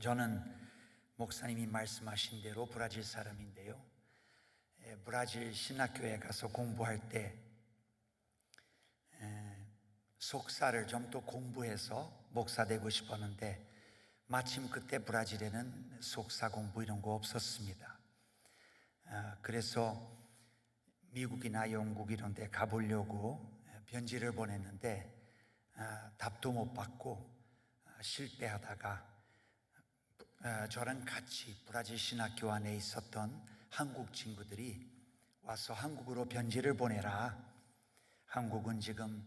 저는 목사님이 말씀하신 대로 브라질 사람인데요. 브라질 신학교에 가서 공부할 때 속사를 좀 더 공부해서 목사 되고 싶었는데 마침 그때 브라질에는 속사 공부 이런 거 없었습니다. 그래서 미국이나 영국 이런 데 가보려고 편지를 보냈는데 답도 못 받고 실패하다가 저랑 같이 브라질 신학교 안에 있었던 한국 친구들이 와서 한국으로 편지를 보내라. 한국은 지금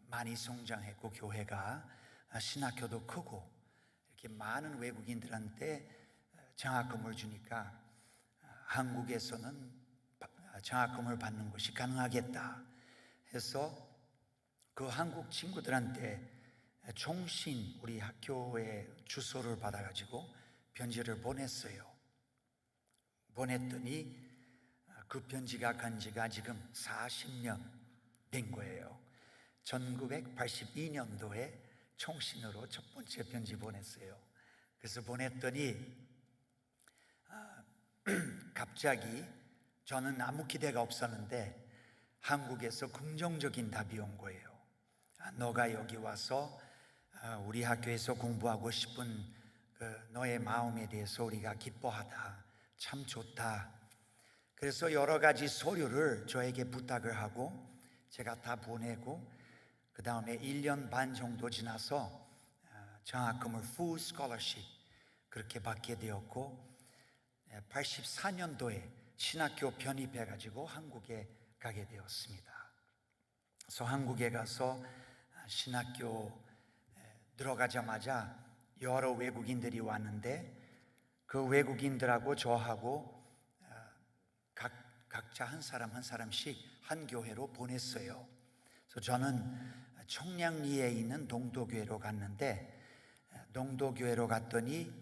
많이 성장했고 교회가 신학교도 크고 이렇게 많은 외국인들한테 장학금을 주니까 한국에서는 장학금을 받는 것이 가능하겠다 해서 그 한국 친구들한테 총신 우리 학교의 주소를 받아가지고 편지를 보냈어요. 보냈더니 그 편지가 간 지가 지금 40년 된 거예요. 1982년도에 총신으로 첫 번째 편지 보냈어요. 그래서 보냈더니 갑자기 저는 아무 기대가 없었는데 한국에서 긍정적인 답이 온 거예요. 너가 여기 와서 우리 학교에서 공부하고 싶은 너의 마음에 대해서 우리가 기뻐하다. 참 좋다. 그래서 여러 가지 서류를 저에게 부탁을 하고 제가 다 보내고 그 다음에 1년 반 정도 지나서 장학금을 full scholarship 그렇게 받게 되었고 84년도에 신학교 편입해가지고 한국에 가게 되었습니다. 그래서 한국에 가서 신학교 들어가자마자 여러 외국인들이 왔는데 그 외국인들하고 저하고 각자 한 사람 한 사람씩 한 교회로 보냈어요. 그래서 저는 청량리에 있는 동도교회로 갔는데 동도교회로 갔더니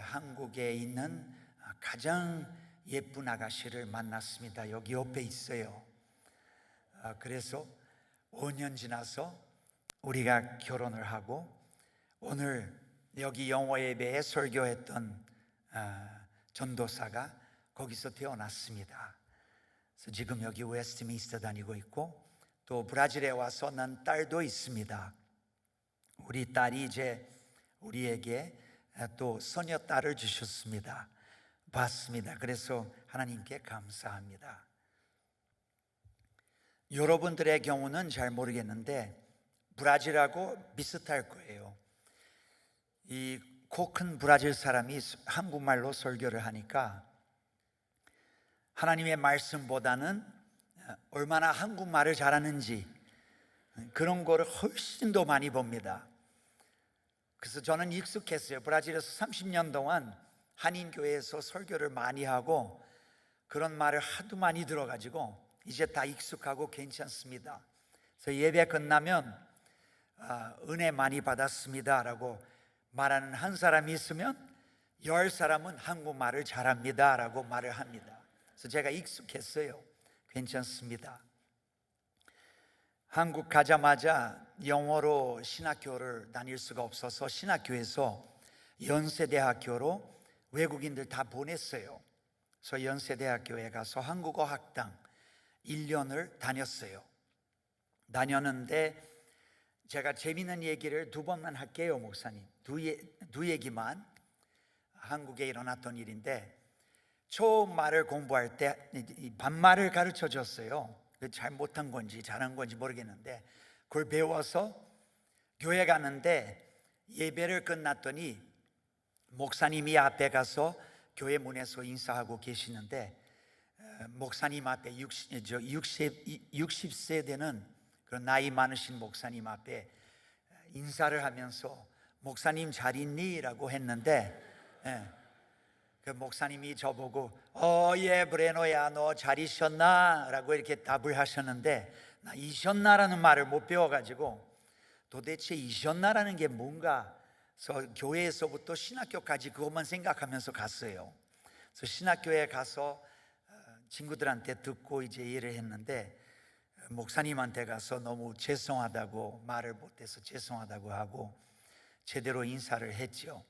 한국에 있는 가장 예쁜 아가씨를 만났습니다. 여기 옆에 있어요. 그래서 5년 지나서 우리가 결혼을 하고 오늘 여기 영어 예배에 설교했던 전도사가 거기서 태어났습니다. 그래서 지금 여기 웨스트민스터 다니고 있고 또 브라질에 와서 난 딸도 있습니다. 우리 딸이 이제 우리에게 또 소녀딸을 주셨습니다. 봤습니다. 그래서 하나님께 감사합니다. 여러분들의 경우는 잘 모르겠는데 브라질하고 비슷할 거예요. 이 코 큰 브라질 사람이 한국말로 설교를 하니까 하나님의 말씀보다는 얼마나 한국말을 잘하는지 그런 거를 훨씬 더 많이 봅니다. 그래서 저는 익숙했어요. 브라질에서 30년 동안 한인교회에서 설교를 많이 하고 그런 말을 하도 많이 들어가지고 이제 다 익숙하고 괜찮습니다. 그래서 예배 끝나면 은혜 많이 받았습니다 라고 말하는 한 사람이 있으면 10사람은 한국말을 잘합니다 라고 말을 합니다. 그래서 제가 익숙했어요. 괜찮습니다. 한국 가자마자 영어로 신학교를 다닐 수가 없어서 신학교에서 연세대학교로 외국인들 다 보냈어요. 그래서 연세대학교에 가서 한국어 학당 1년을 다녔어요. 다녔는데 제가 재미있는 얘기를 2번만 할게요, 목사님. 두 얘기만. 한국에 일어났던 일인데 처음 말을 공부할 때 반말을 가르쳐 줬어요. 잘 못한 건지 잘한 건지 모르겠는데 그걸 배워서 교회 가는데 예배를 끝났더니 목사님이 앞에 가서 교회 문에서 인사하고 계시는데 목사님 앞에 60세 되는 그런 나이 많으신 목사님 앞에 인사를 하면서 목사님 잘 있니? 라고 했는데 그 목사님이 저보고 예 브레노야 너 잘 있었나? 라고 이렇게 답을 하셨는데 나 있었나라는 말을 못 배워가지고 도대체 있었나라는 게 뭔가 그래서 교회에서부터 신학교까지 그것만 생각하면서 갔어요. 그래서 신학교에 가서 친구들한테 듣고 이제 일을 했는데 목사님한테 가서 너무 죄송하다고 말을 못해서 죄송하다고 하고 제대로 인사를 했죠.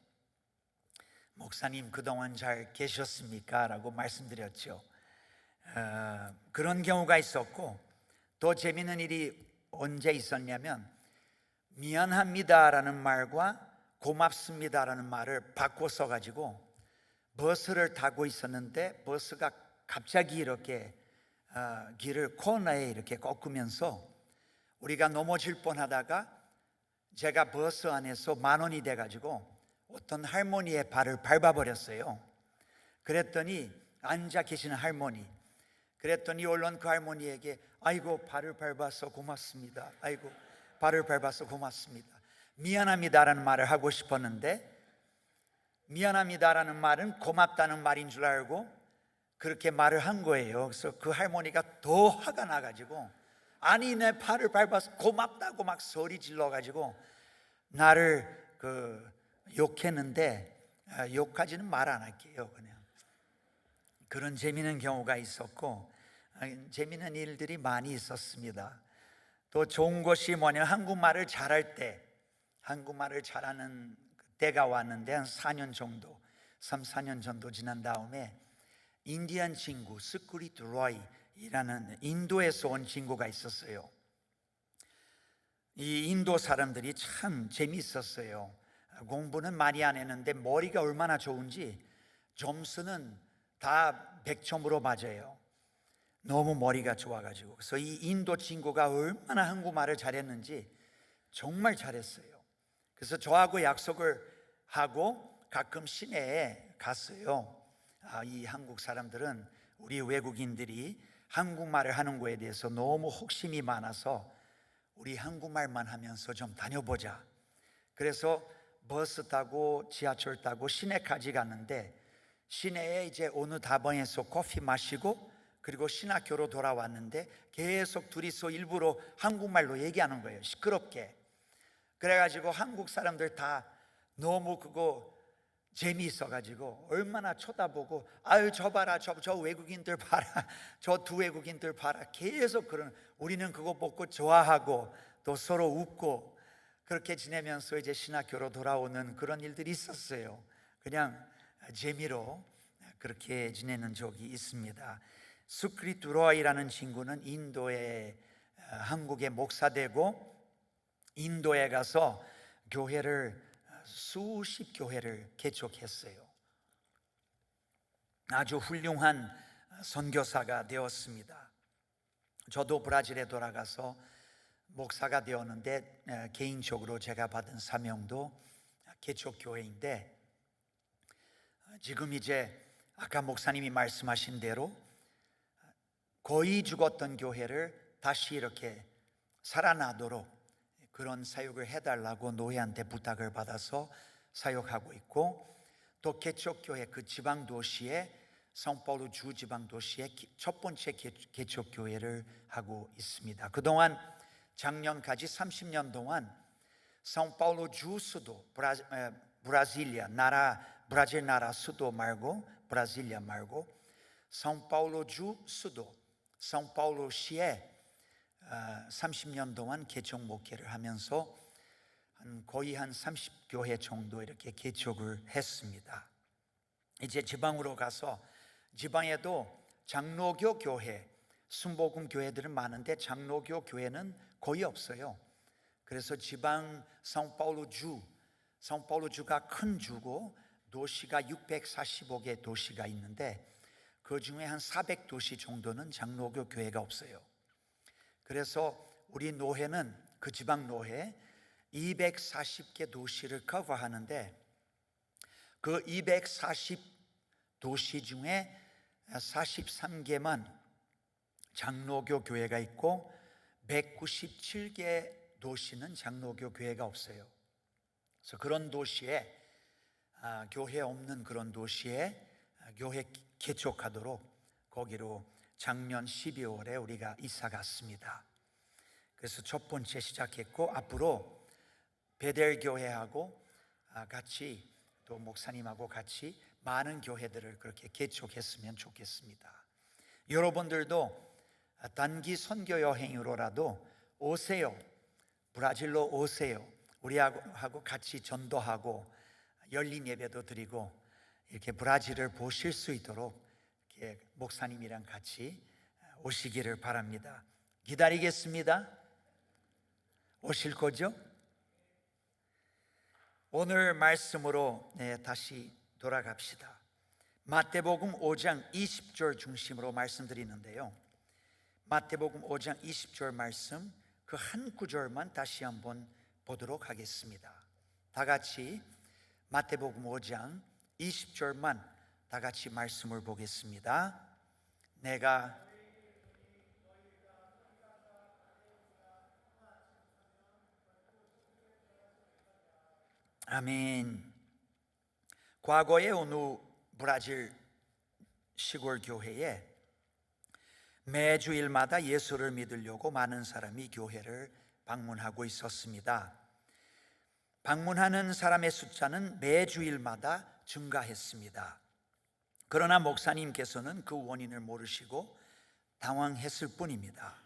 목사님 그동안 잘 계셨습니까? 라고 말씀드렸죠. 그런 경우가 있었고, 또 재미있는 일이 언제 있었냐면 미안합니다라는 말과 고맙습니다라는 말을 바꿔 써가지고 버스를 타고 있었는데 버스가 갑자기 이렇게 길을 코너에 이렇게 꺾으면서 우리가 넘어질 뻔하다가 제가 버스 안에서 만원이 돼가지고 어떤 할머니의 발을 밟아버렸어요. 그랬더니 앉아 계시는 할머니, 그랬더니 얼른 그 할머니에게 아이고 발을 밟아서 고맙습니다, 아이고 발을 밟아서 고맙습니다, 미안합니다라는 말을 하고 싶었는데 미안합니다라는 말은 고맙다는 말인 줄 알고 그렇게 말을 한 거예요. 그래서 그 할머니가 더 화가 나가지고 아니 내 발을 밟아서 고맙다고 막 소리 질러가지고 나를 욕했는데 욕까지는 말 안 할게요. 그냥 그런 재미있는 경우가 있었고 재미있는 일들이 많이 있었습니다. 또 좋은 것이 뭐냐면 한국말을 잘할 때, 한국말을 잘하는 때가 왔는데 한 4년 정도, 3, 4년 정도 지난 다음에 인디안 친구 스크리트 로이라는 인도에서 온 친구가 있었어요. 이 인도 사람들이 참 재미있었어요. 공부는 많이 안 했는데 머리가 얼마나 좋은지 점수는 다 100점으로 맞아요. 너무 머리가 좋아가지고. 그래서 이 인도 친구가 얼마나 한국말을 잘했는지 정말 잘했어요. 그래서 저하고 약속을 하고 가끔 시내에 갔어요. 이 한국 사람들은 우리 외국인들이 한국말을 하는 거에 대해서 너무 혹심이 많아서 우리 한국말만 하면서 좀 다녀보자. 그래서 버스 타고 지하철 타고 시내까지 갔는데 시내에 이제 어느 다방에서 커피 마시고 그리고 신학교로 돌아왔는데 계속 둘이서 일부러 한국말로 얘기하는 거예요. 시끄럽게. 그래가지고 한국 사람들 다 너무 그거 재미있어가지고 얼마나 쳐다보고 아유 저 봐라 저 외국인들 봐라 저 두 외국인들 봐라 계속 그런, 우리는 그거 보고 좋아하고 또 서로 웃고 그렇게 지내면서 이제 신학교로 돌아오는 그런 일들이 있었어요. 그냥 재미로 그렇게 지내는 적이 있습니다. 수크리트 로이라는 친구는 인도에 한국에 목사되고 인도에 가서 교회를 수십 교회를 개척했어요. 아주 훌륭한 선교사가 되었습니다. 저도 브라질에 돌아가서 목사가 되었는데 개인적으로 제가 받은 사명도 개척교회인데 지금 이제 아까 목사님이 말씀하신 대로 거의 죽었던 교회를 다시 이렇게 살아나도록 그런 사역을 해달라고 노회한테 부탁을 받아서 사역하고 있고, 또 개척교회 그 지방도시에 상파울루 주 지방도시에 첫 번째 개척교회를 하고 있습니다. 그동안 작년까지 30년 동안 상파울루 주 수도 브라질리아 나라, 브라질 나라 수도 말고 브라질리아 말고 상파울루 주 수도 상파울루 시에 30년 동안 개척 목회를 하면서 거의 한 30교회 정도 이렇게 개척을 했습니다. 이제 지방으로 가서 지방에도 장로교 교회, 순복음 교회들은 많은데 장로교 교회는 거의 없어요. 그래서 지방 상파울루주가 큰 주고 도시가 645개 도시가 있는데 그 중에 한 400도시 정도는 장로교 교회가 없어요. 그래서 우리 노회는 그 지방 노회 240개 도시를 커버하는데 그 240도시 중에 43개만 장로교 교회가 있고 197개 도시는 장로교 교회가 없어요. 그래서 그런 도시에 교회 없는 그런 도시에 교회 개척하도록 거기로 작년 12월에 우리가 이사 갔습니다. 그래서 첫 번째 시작했고 앞으로 베델 교회하고 같이 또 목사님하고 같이 많은 교회들을 그렇게 개척했으면 좋겠습니다. 여러분들도 단기 선교 여행으로라도 오세요. 브라질로 오세요. 우리하고 같이 전도하고 열린 예배도 드리고 이렇게 브라질을 보실 수 있도록 이렇게 목사님이랑 같이 오시기를 바랍니다. 기다리겠습니다. 오실 거죠? 오늘 말씀으로 다시 돌아갑시다. 마태복음 5장 20절 중심으로 말씀드리는데요, 마태복음 5장 20절 말씀 그 한 구절만 다시 한번 보도록 하겠습니다. 다 같이 마태복음 5장 20절만 다 같이 말씀을 보겠습니다. 내가 아멘. 과거에 어느 브라질 시골 교회에 매주일마다 예수를 믿으려고 많은 사람이 교회를 방문하고 있었습니다. 방문하는 사람의 숫자는 매주일마다 증가했습니다. 그러나 목사님께서는 그 원인을 모르시고 당황했을 뿐입니다.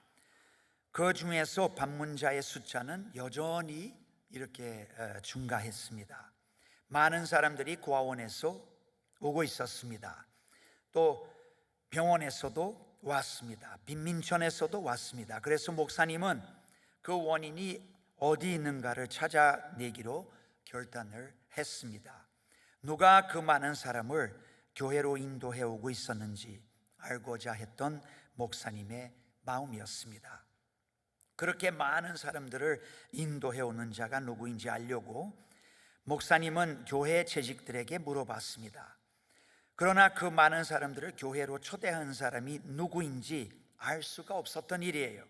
그 중에서 방문자의 숫자는 여전히 이렇게 증가했습니다. 많은 사람들이 고아원에서 오고 있었습니다. 또 병원에서도 왔습니다. 빈민촌에서도 왔습니다. 그래서 목사님은 그 원인이 어디 있는가를 찾아내기로 결단을 했습니다. 누가 그 많은 사람을 교회로 인도해 오고 있었는지 알고자 했던 목사님의 마음이었습니다. 그렇게 많은 사람들을 인도해 오는 자가 누구인지 알려고 목사님은 교회 재직들에게 물어봤습니다. 그러나 그 많은 사람들을 교회로 초대한 사람이 누구인지 알 수가 없었던 일이에요.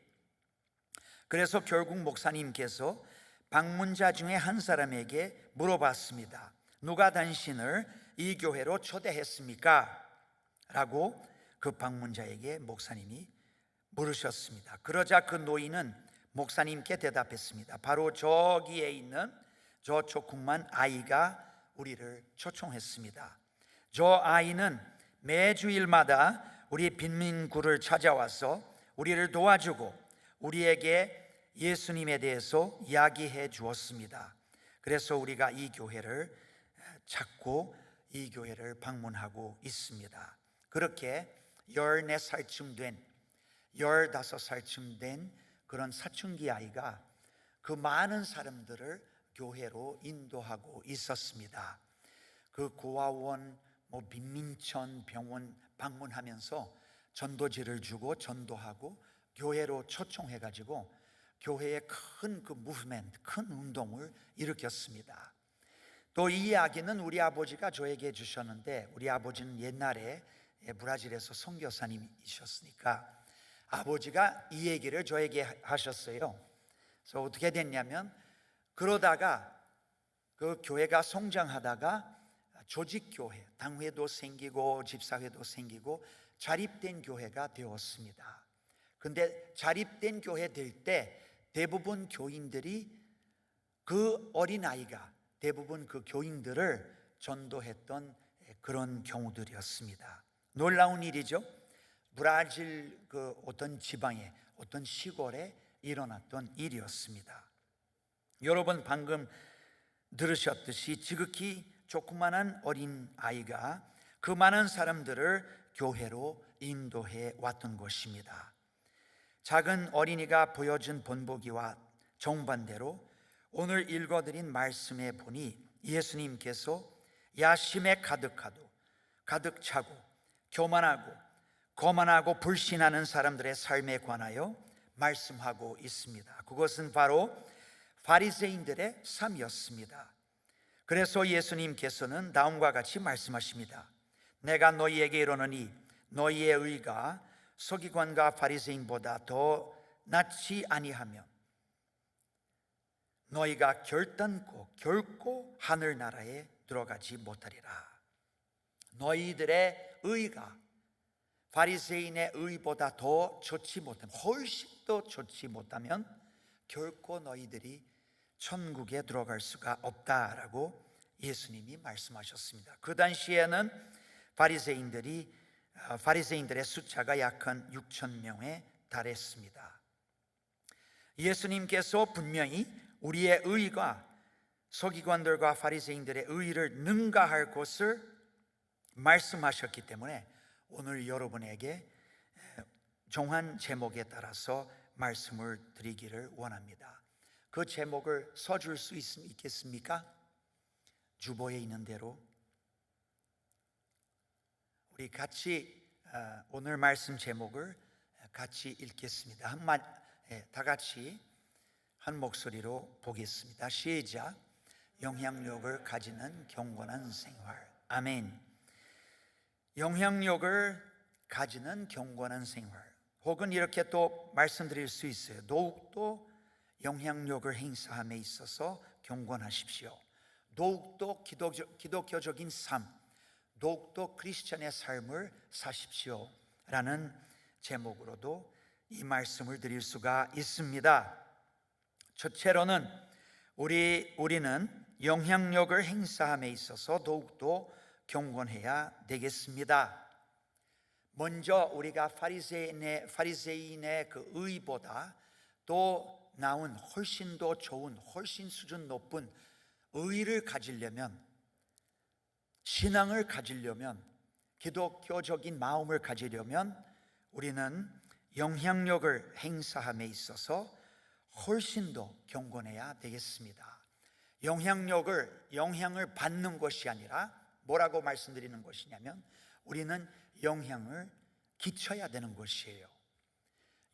그래서 결국 목사님께서 방문자 중에 한 사람에게 물어봤습니다. 누가 당신을 이 교회로 초대했습니까? 라고 그 방문자에게 목사님이 물으셨습니다. 그러자 그 노인은 목사님께 대답했습니다. 바로 저기에 있는 저 조그만 아이가 우리를 초청했습니다. 저 아이는 매주일마다 우리 빈민구를 찾아와서 우리를 도와주고 우리에게 예수님에 대해서 이야기해 주었습니다. 그래서 우리가 이 교회를 찾고 이 교회를 방문하고 있습니다. 그렇게 14살쯤 된 15살쯤 된 그런 사춘기 아이가 그 많은 사람들을 교회로 인도하고 있었습니다. 그 고아원, 빈민촌 병원 방문하면서 전도지를 주고 전도하고 교회로 초청해가지고 교회에 큰 그 무브먼트, 큰 운동을 일으켰습니다. 또 이 이야기는 우리 아버지가 저에게 주셨는데, 우리 아버지는 옛날에 브라질에서 선교사님이셨으니까 아버지가 이 얘기를 저에게 하셨어요. 그래서 어떻게 됐냐면, 그러다가 그 교회가 성장하다가 조직교회, 당회도 생기고 집사회도 생기고 자립된 교회가 되었습니다. 근데 자립된 교회 될 때 대부분 교인들이 그 어린아이가 대부분 그 교인들을 전도했던 그런 경우들이었습니다. 놀라운 일이죠. 브라질 그 어떤 지방에 어떤 시골에 일어났던 일이었습니다. 여러분 방금 들으셨듯이 지극히 조그만한 어린 아이가 그 많은 사람들을 교회로 인도해 왔던 것입니다. 작은 어린이가 보여준 본보기와 정반대로 오늘 읽어드린 말씀에 보니 예수님께서 야심에 가득하고 가득 차고 교만하고 거만하고 불신하는 사람들의 삶에 관하여 말씀하고 있습니다. 그것은 바로 바리새인들의 삶이었습니다. 그래서 예수님께서는 다음과 같이 말씀하십니다. 내가 너희에게 이르노니 너희의 의가 서기관과 바리새인보다 더 낫지 아니하면 너희가 결코 하늘나라에 들어가지 못하리라. 너희들의 의가 바리새인의 의보다 더 좋지 못하면, 훨씬 더 좋지 못하면 결코 너희들이 천국에 들어갈 수가 없다라고 예수님이 말씀하셨습니다. 그 당시에는 바리새인들의 숫자가 약 한 6천 명에 달했습니다. 예수님께서 분명히 우리의 의가 서기관들과 바리새인들의 의를 능가할 것을 말씀하셨기 때문에 오늘 여러분에게 정한 제목에 따라서 말씀을 드리기를 원합니다. 그 제목을 써줄 수 있겠습니까? 주보에 있는 대로 우리 같이 오늘 말씀 제목을 같이 읽겠습니다. 다 같이 한 목소리로 보겠습니다. 시작. 영향력을 가지는 경건한 생활. 아멘. 영향력을 가지는 경건한 생활, 혹은 이렇게 또 말씀드릴 수 있어요. 더욱더 영향력을 행사함에 있어서 경건하십시오. 더욱더 기독교적인 삶, 더욱더 크리스천의 삶을 사십시오 라는 제목으로도 이 말씀을 드릴 수가 있습니다. 첫째로는 우리는 영향력을 행사함에 있어서 더욱더 경건해야 되겠습니다. 먼저 우리가 파리새인의 그 의보다 또 나은 훨씬 더 좋은, 훨씬 수준 높은 의를 가지려면, 신앙을 가지려면, 기독교적인 마음을 가지려면 우리는 영향력을 행사함에 있어서 훨씬 더 경건해야 되겠습니다. 영향을 받는 것이 아니라 뭐라고 말씀드리는 것이냐면 우리는 영향을 끼쳐야 되는 것이에요.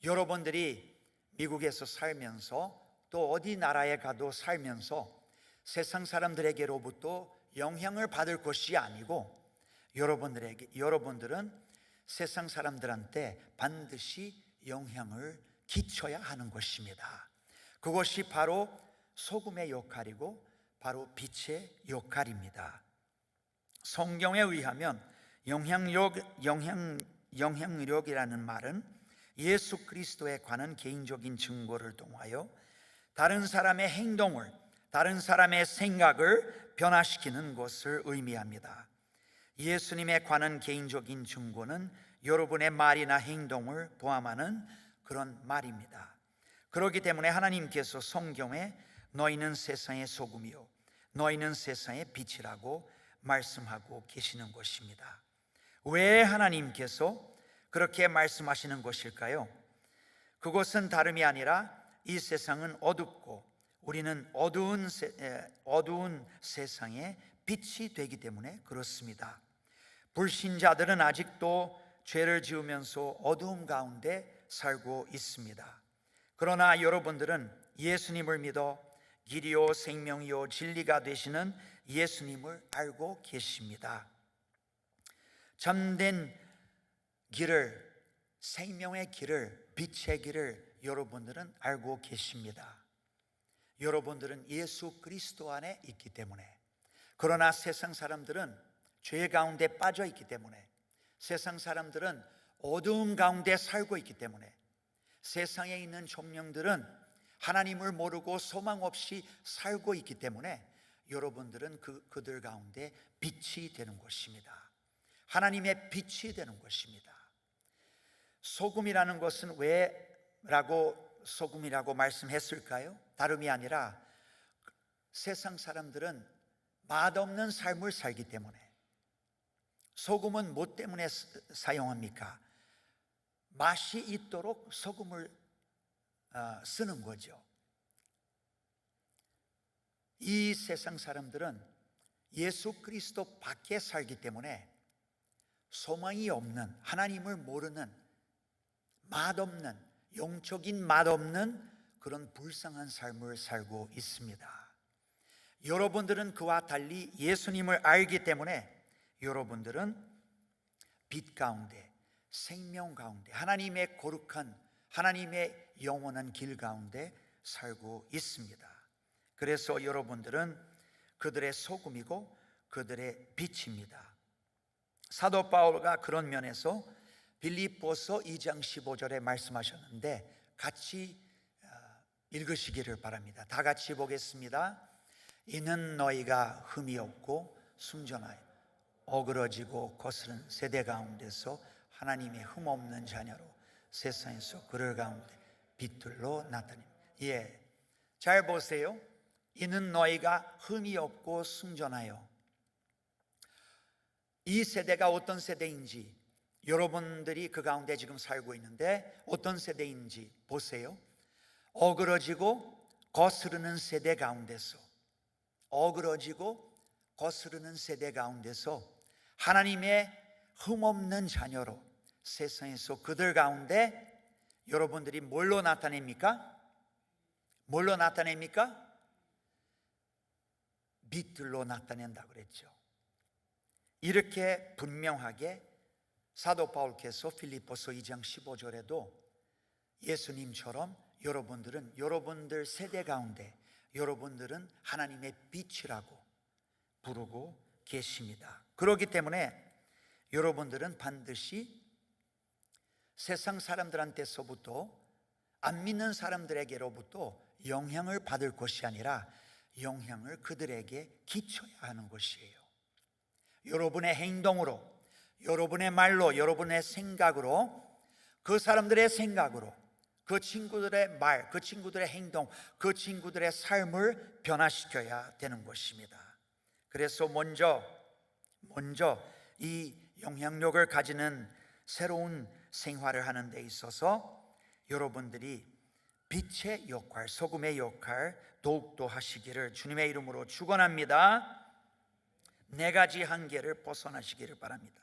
여러분들이 미국에서 살면서 또 어디 나라에 가도 살면서 세상 사람들에게로부터 영향을 받을 것이 아니고 여러분들은 세상 사람들한테 반드시 영향을 끼쳐야 하는 것입니다. 그것이 바로 소금의 역할이고 바로 빛의 역할입니다. 성경에 의하면 영향력이라는 말은 예수 그리스도에 관한 개인적인 증거를 통하여 다른 사람의 행동을, 다른 사람의 생각을 변화시키는 것을 의미합니다. 예수님에 관한 개인적인 증거는 여러분의 말이나 행동을 포함하는 그런 말입니다. 그렇기 때문에 하나님께서 성경에 너희는 세상의 소금이요 너희는 세상의 빛이라고 말씀하고 계시는 것입니다. 왜 하나님께서 그렇게 말씀하시는 것일까요? 그것은 다름이 아니라 이 세상은 어둡고 우리는 어두운 세상의 빛이 되기 때문에 그렇습니다. 불신자들은 아직도 죄를 지으면서 어두움 가운데 살고 있습니다. 그러나 여러분들은 예수님을 믿어 길이요 생명이요 진리가 되시는 예수님을 알고 계십니다. 참된 길을, 생명의 길을, 빛의 길을 여러분들은 알고 계십니다. 여러분들은 예수 그리스도 안에 있기 때문에. 그러나 세상 사람들은 죄 가운데 빠져 있기 때문에, 세상 사람들은 어두움 가운데 살고 있기 때문에, 세상에 있는 점령들은 하나님을 모르고 소망 없이 살고 있기 때문에 여러분들은 그들 가운데 빛이 되는 것입니다. 하나님의 빛이 되는 것입니다. 소금이라는 것은 소금이라고 말씀했을까요? 다름이 아니라 세상 사람들은 맛없는 삶을 살기 때문에. 소금은 뭐 때문에 사용합니까? 맛이 있도록 소금을 쓰는 거죠. 이 세상 사람들은 예수 그리스도 밖에 살기 때문에 소망이 없는, 하나님을 모르는, 맛없는, 영적인 맛없는 그런 불쌍한 삶을 살고 있습니다. 여러분들은 그와 달리 예수님을 알기 때문에 여러분들은 빛 가운데, 생명 가운데, 하나님의 거룩한, 하나님의 영원한 길 가운데 살고 있습니다. 그래서 여러분들은 그들의 소금이고 그들의 빛입니다. 사도 바울가 그런 면에서 빌립보서 2장 15절에 말씀하셨는데 같이 읽으시기를 바랍니다. 다 같이 보겠습니다. 이는 너희가 흠이 없고 순전하여 어그러지고 거스른 세대 가운데서 하나님의 흠 없는 자녀로 세상에서 그를 가운데 빛들로 나타냅니다. 잘 보세요. 이는 너희가 흠이 없고 순전하여. 이 세대가 어떤 세대인지, 여러분들이 그 가운데 지금 살고 있는데 어떤 세대인지 보세요. 어그러지고 거스르는 세대 가운데서, 어그러지고 거스르는 세대 가운데서 하나님의 흠없는 자녀로 세상에서 그들 가운데 여러분들이 뭘로 나타냅니까? 뭘로 나타냅니까? 빛들로 나타낸다 그랬죠. 이렇게 분명하게 사도 바울께서 필리포서 2장 15절에도 예수님처럼 여러분들은 여러분들 세대 가운데 여러분들은 하나님의 빛이라고 부르고 계십니다. 그렇기 때문에 여러분들은 반드시 세상 사람들한테서부터, 안 믿는 사람들에게로부터 영향을 받을 것이 아니라 영향을 그들에게 끼쳐야 하는 것이에요. 여러분의 행동으로, 여러분의 말로, 여러분의 생각으로, 그 사람들의 생각으로, 그 친구들의 말, 그 친구들의 행동, 그 친구들의 삶을 변화시켜야 되는 것입니다. 그래서 먼저 이 영향력을 가지는 새로운 생활을 하는 데 있어서 여러분들이 빛의 역할, 소금의 역할 더욱더 하시기를 주님의 이름으로 축원합니다. 네 가지 한계를 벗어나시기를 바랍니다.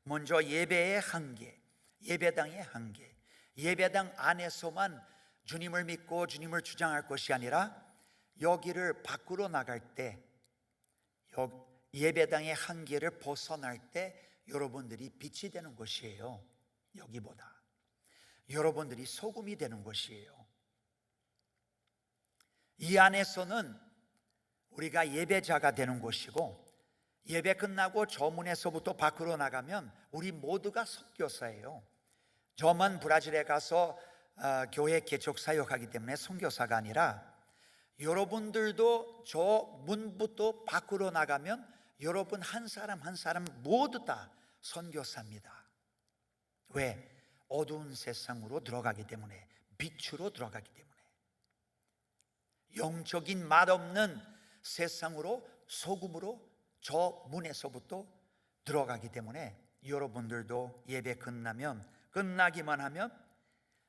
먼저 예배의 한계, 예배당의 한계. 예배당 안에서만 주님을 믿고 주님을 주장할 것이 아니라 여기를 밖으로 나갈 때, 예배당의 한계를 벗어날 때 여러분들이 빛이 되는 것이에요. 여기보다 여러분들이 소금이 되는 것이에요. 이 안에서는 우리가 예배자가 되는 것이고, 예배 끝나고 저 문에서부터 밖으로 나가면 우리 모두가 선교사예요. 저만 브라질에 가서 교회 개척 사역하기 때문에 선교사가 아니라 여러분들도 저 문부터 밖으로 나가면 여러분 한 사람 한 사람 모두 다 선교사입니다. 왜? 어두운 세상으로 들어가기 때문에, 빛으로 들어가기 때문에. 영적인 맛없는 세상으로 소금으로 저 문에서부터 들어가기 때문에 여러분들도 예배 끝나기만 하면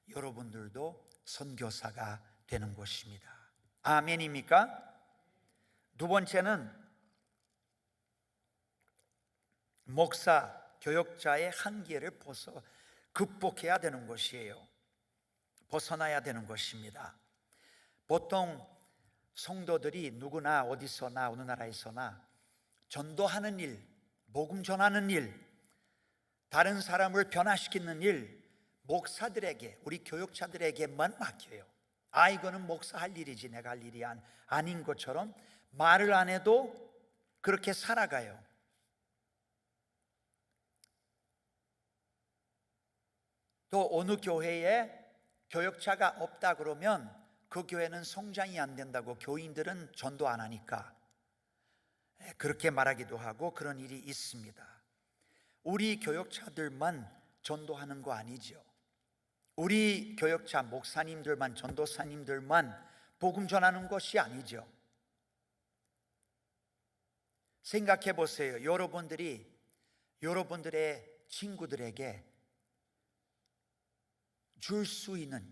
여러분들도 선교사가 되는 것입니다. 아멘입니까? 두 번째는 목사, 교역자의 한계를 극복해야 되는 것이에요. 벗어나야 되는 것입니다. 보통 성도들이 누구나 어디서나 어느 나라에서나 전도하는 일, 복음 전하는 일, 다른 사람을 변화시키는 일, 목사들에게, 우리 교역자들에게만 맡겨요. 이거는 목사 할 일이지 내가 할 일이 아닌 것처럼 말을 안 해도 그렇게 살아가요. 또 어느 교회에 교역자가 없다 그러면 그 교회는 성장이 안 된다고 교인들은 전도 안 하니까 그렇게 말하기도 하고 그런 일이 있습니다. 우리 교역자들만 전도하는 거 아니죠. 우리 교역자 목사님들만, 전도사님들만 복음 전하는 것이 아니죠. 생각해 보세요. 여러분들의 친구들에게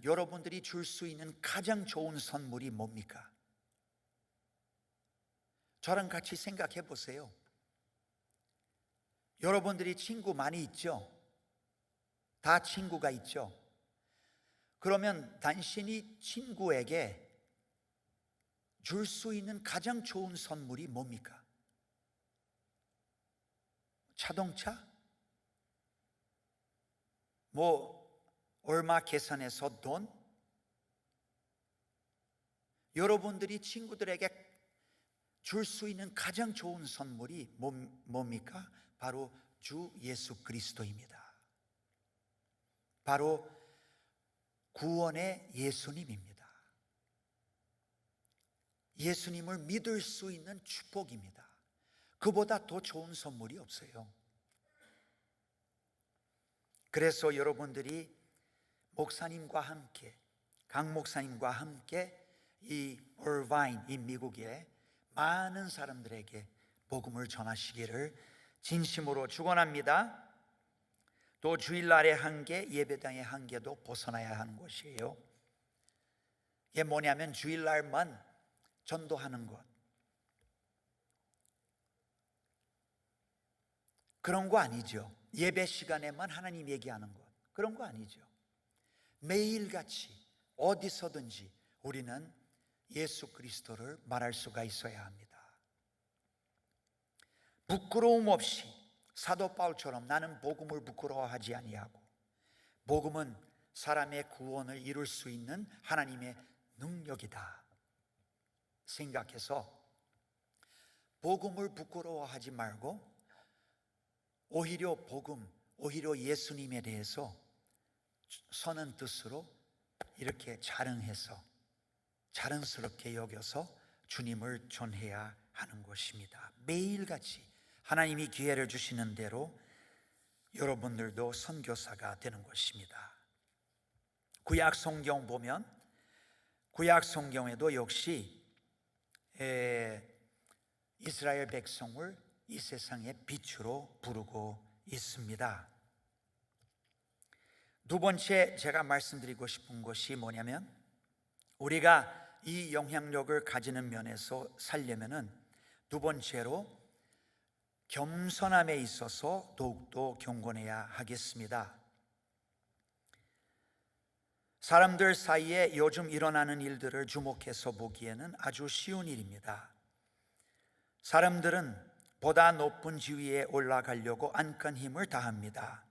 여러분들이 줄 수 있는 가장 좋은 선물이 뭡니까? 저랑 같이 생각해 보세요. 여러분들이 친구 많이 있죠? 다 친구가 있죠? 그러면 당신이 친구에게 줄 수 있는 가장 좋은 선물이 뭡니까? 자동차? 얼마 계산해서 돈? 여러분들이 친구들에게 줄 수 있는 가장 좋은 선물이 뭡니까? 바로 주 예수 그리스도입니다. 바로 구원의 예수님입니다. 예수님을 믿을 수 있는 축복입니다. 그보다 더 좋은 선물이 없어요. 그래서 여러분들이 목사님과 함께, 강 목사님과 함께 이 얼바인, 이 미국의 많은 사람들에게 복음을 전하시기를 진심으로 축원합니다. 또 주일날의 한계, 예배당의 한계도 벗어나야 하는 것이에요. 이게 뭐냐면 주일날만 전도하는 것, 그런 거 아니죠. 예배 시간에만 하나님 얘기하는 것, 그런 거 아니죠. 매일같이 어디서든지 우리는 예수 그리스도를 말할 수가 있어야 합니다. 부끄러움 없이 사도 바울처럼 나는 복음을 부끄러워하지 아니하고, 복음은 사람의 구원을 이룰 수 있는 하나님의 능력이다 생각해서 복음을 부끄러워하지 말고 오히려 복음, 오히려 예수님에 대해서 선한 뜻으로 이렇게 자랑해서 자랑스럽게 여겨서 주님을 전해야 하는 것입니다. 매일같이 하나님이 기회를 주시는 대로 여러분들도 선교사가 되는 것입니다. 구약 성경 보면 구약 성경에도 역시 이스라엘 백성을 이 세상의 빛으로 부르고 있습니다. 두 번째 제가 말씀드리고 싶은 것이 뭐냐면, 우리가 이 영향력을 가지는 면에서 살려면은 두 번째로 겸손함에 있어서 더욱더 경건해야 하겠습니다. 사람들 사이에 요즘 일어나는 일들을 주목해서 보기에는 아주 쉬운 일입니다. 사람들은 보다 높은 지위에 올라가려고 안간 힘을 다합니다.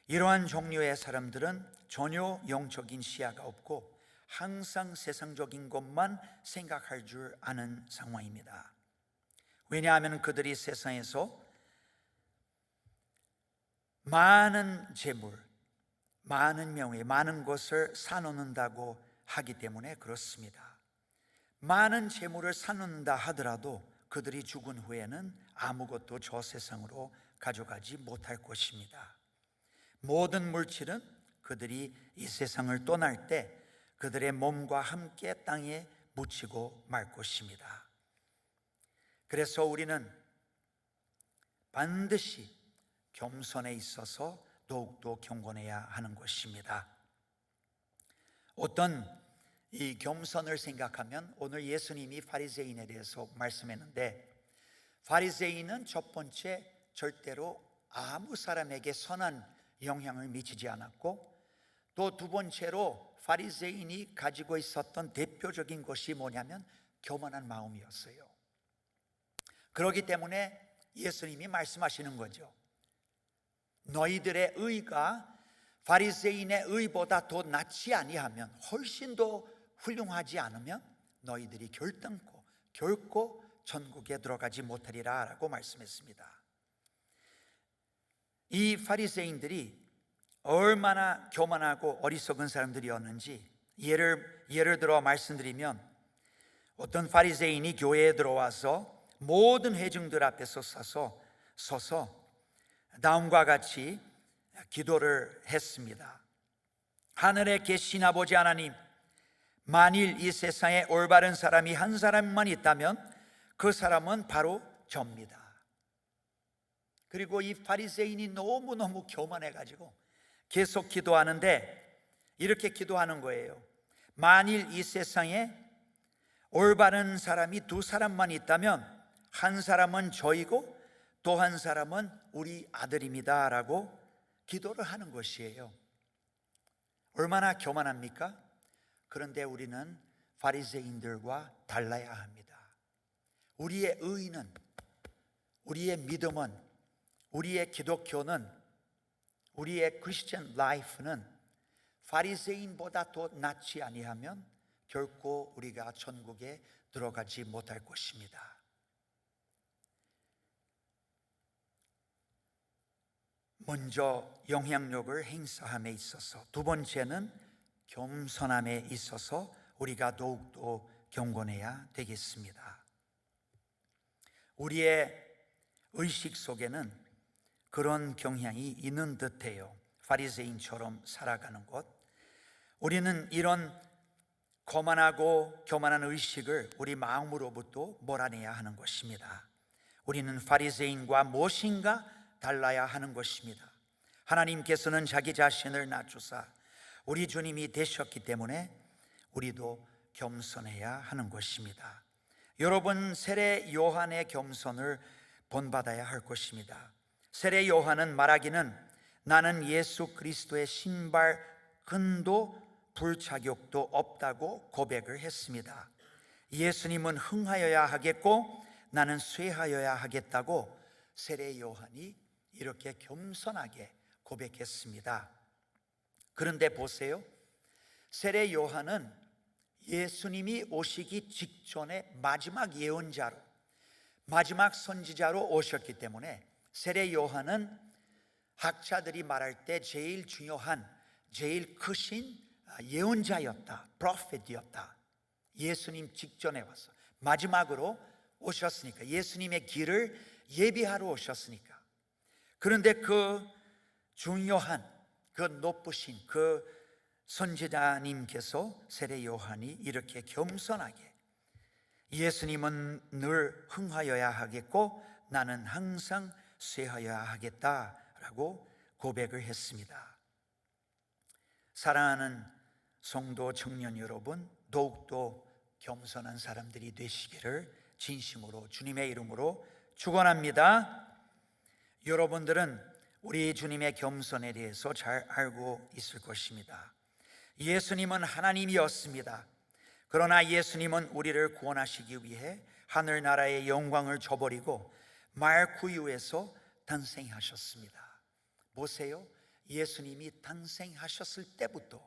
이러한 종류의 사람들은 전혀 영적인 시야가 없고 항상 세상적인 것만 생각할 줄 아는 상황입니다. 왜냐하면 그들이 세상에서 많은 재물, 많은 명예, 많은 것을 사놓는다고 하기 때문에 그렇습니다. 많은 재물을 사놓는다 하더라도 그들이 죽은 후에는 아무것도 저 세상으로 가져가지 못할 것입니다. 모든 물질은 그들이 이 세상을 떠날 때 그들의 몸과 함께 땅에 묻히고 말 것입니다. 그래서 우리는 반드시 겸손에 있어서 더욱더 경건해야 하는 것입니다. 어떤 이 겸손을 생각하면, 오늘 예수님이 바리새인에 대해서 말씀했는데, 바리새인은 첫 번째 절대로 아무 사람에게 선한 영향을 미치지 않았고, 또 두 번째로 바리새인이 가지고 있었던 대표적인 것이 뭐냐면 교만한 마음이었어요. 그렇기 때문에 예수님이 말씀하시는 거죠. 너희들의 의가 바리새인의 의보다 더 낫지 아니하면, 훨씬 더 훌륭하지 않으면 너희들이 결코 천국에 들어가지 못하리라 라고 말씀했습니다. 이 바리새인들이 얼마나 교만하고 어리석은 사람들이었는지 예를 들어 말씀드리면, 어떤 바리새인이 교회에 들어와서 모든 회중들 앞에 서서 다음과 같이 기도를 했습니다. 하늘에 계신 아버지 하나님, 만일 이 세상에 올바른 사람이 한 사람만 있다면 그 사람은 바로 저입니다. 그리고 이 바리새인이 너무너무 교만해가지고 계속 기도하는데 이렇게 기도하는 거예요. 만일 이 세상에 올바른 사람이 두 사람만 있다면 한 사람은 저이고 또 한 사람은 우리 아들입니다 라고 기도를 하는 것이에요. 얼마나 교만합니까? 그런데 우리는 바리새인들과 달라야 합니다. 우리의 의는, 우리의 믿음은, 우리의 기독교는, 우리의 크리스천 라이프는 바리새인보다 더 낫지 아니하면 결코 우리가 천국에 들어가지 못할 것입니다. 먼저 영향력을 행사함에 있어서, 두 번째는 겸손함에 있어서 우리가 더욱더 경건해야 되겠습니다. 우리의 의식 속에는 그런 경향이 있는 듯해요. 바리새인처럼 살아가는 것. 우리는 이런 거만하고 교만한 의식을 우리 마음으로부터 몰아내야 하는 것입니다. 우리는 바리새인과 무엇인가 달라야 하는 것입니다. 하나님께서는 자기 자신을 낮추사 우리 주님이 되셨기 때문에 우리도 겸손해야 하는 것입니다. 여러분, 세례 요한의 겸손을 본받아야 할 것입니다. 세례 요한은 말하기는 나는 예수 그리스도의 신발 끈도 불착욕도 없다고 고백을 했습니다. 예수님은 흥하여야 하겠고 나는 쇠하여야 하겠다고 세례 요한이 이렇게 겸손하게 고백했습니다. 그런데 보세요, 세례 요한은 예수님이 오시기 직전에 마지막 예언자로, 마지막 선지자로 오셨기 때문에 세례 요한은 학자들이 말할 때 제일 중요한, 제일 크신 예언자였다, 프로페트였다. 예수님 직전에 와서 마지막으로 오셨으니까, 예수님의 길을 예비하러 오셨으니까. 그런데 그 중요한, 그 높으신 그 선지자님께서, 세례 요한이 이렇게 겸손하게 예수님은 늘 흥하여야 하겠고 나는 항상 쇠하여야 하겠다라고 고백을 했습니다. 사랑하는 성도 청년 여러분, 더욱더 겸손한 사람들이 되시기를 진심으로 주님의 이름으로 축원합니다. 여러분들은 우리 주님의 겸손에 대해서 잘 알고 있을 것입니다. 예수님은 하나님이었습니다. 그러나 예수님은 우리를 구원하시기 위해 하늘나라의 영광을 저버리고 말구유에서 탄생하셨습니다. 보세요, 예수님이 탄생하셨을 때부터,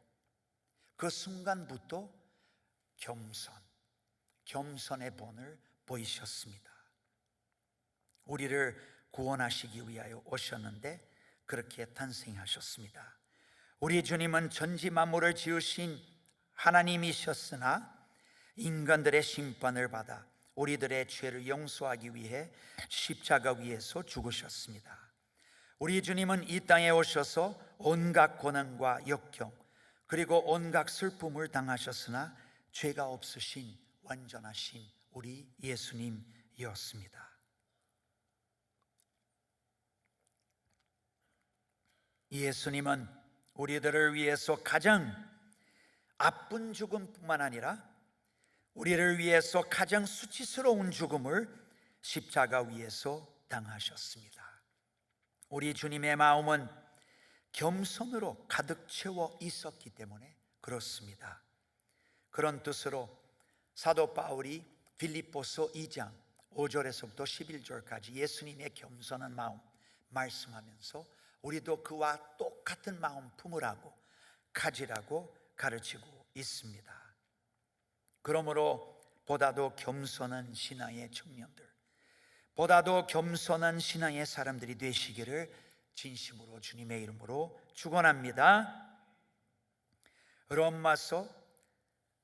그 순간부터 겸손의 본을 보이셨습니다. 우리를 구원하시기 위하여 오셨는데 그렇게 탄생하셨습니다. 우리 주님은 전지 만물을 지으신 하나님이셨으나 인간들의 심판을 받아 우리들의 죄를 용서하기 위해 십자가 위에서 죽으셨습니다. 우리 주님은 이 땅에 오셔서 온갖 고난과 역경 그리고 온갖 슬픔을 당하셨으나 죄가 없으신 완전하신 우리 예수님이었습니다. 예수님은 우리들을 위해서 가장 아픈 죽음뿐만 아니라 우리를 위해서 가장 수치스러운 죽음을 십자가 위에서 당하셨습니다. 우리 주님의 마음은 겸손으로 가득 채워 있었기 때문에 그렇습니다. 그런 뜻으로 사도 바울이 빌립보서 2장 5절에서부터 11절까지 예수님의 겸손한 마음 말씀하면서 우리도 그와 똑같은 마음 품으라고, 가지라고 가르치고 있습니다. 그러므로 보다도 겸손한 신앙의 청년들, 보다도 겸손한 신앙의 사람들이 되시기를 진심으로 주님의 이름으로 축원합니다. 로마서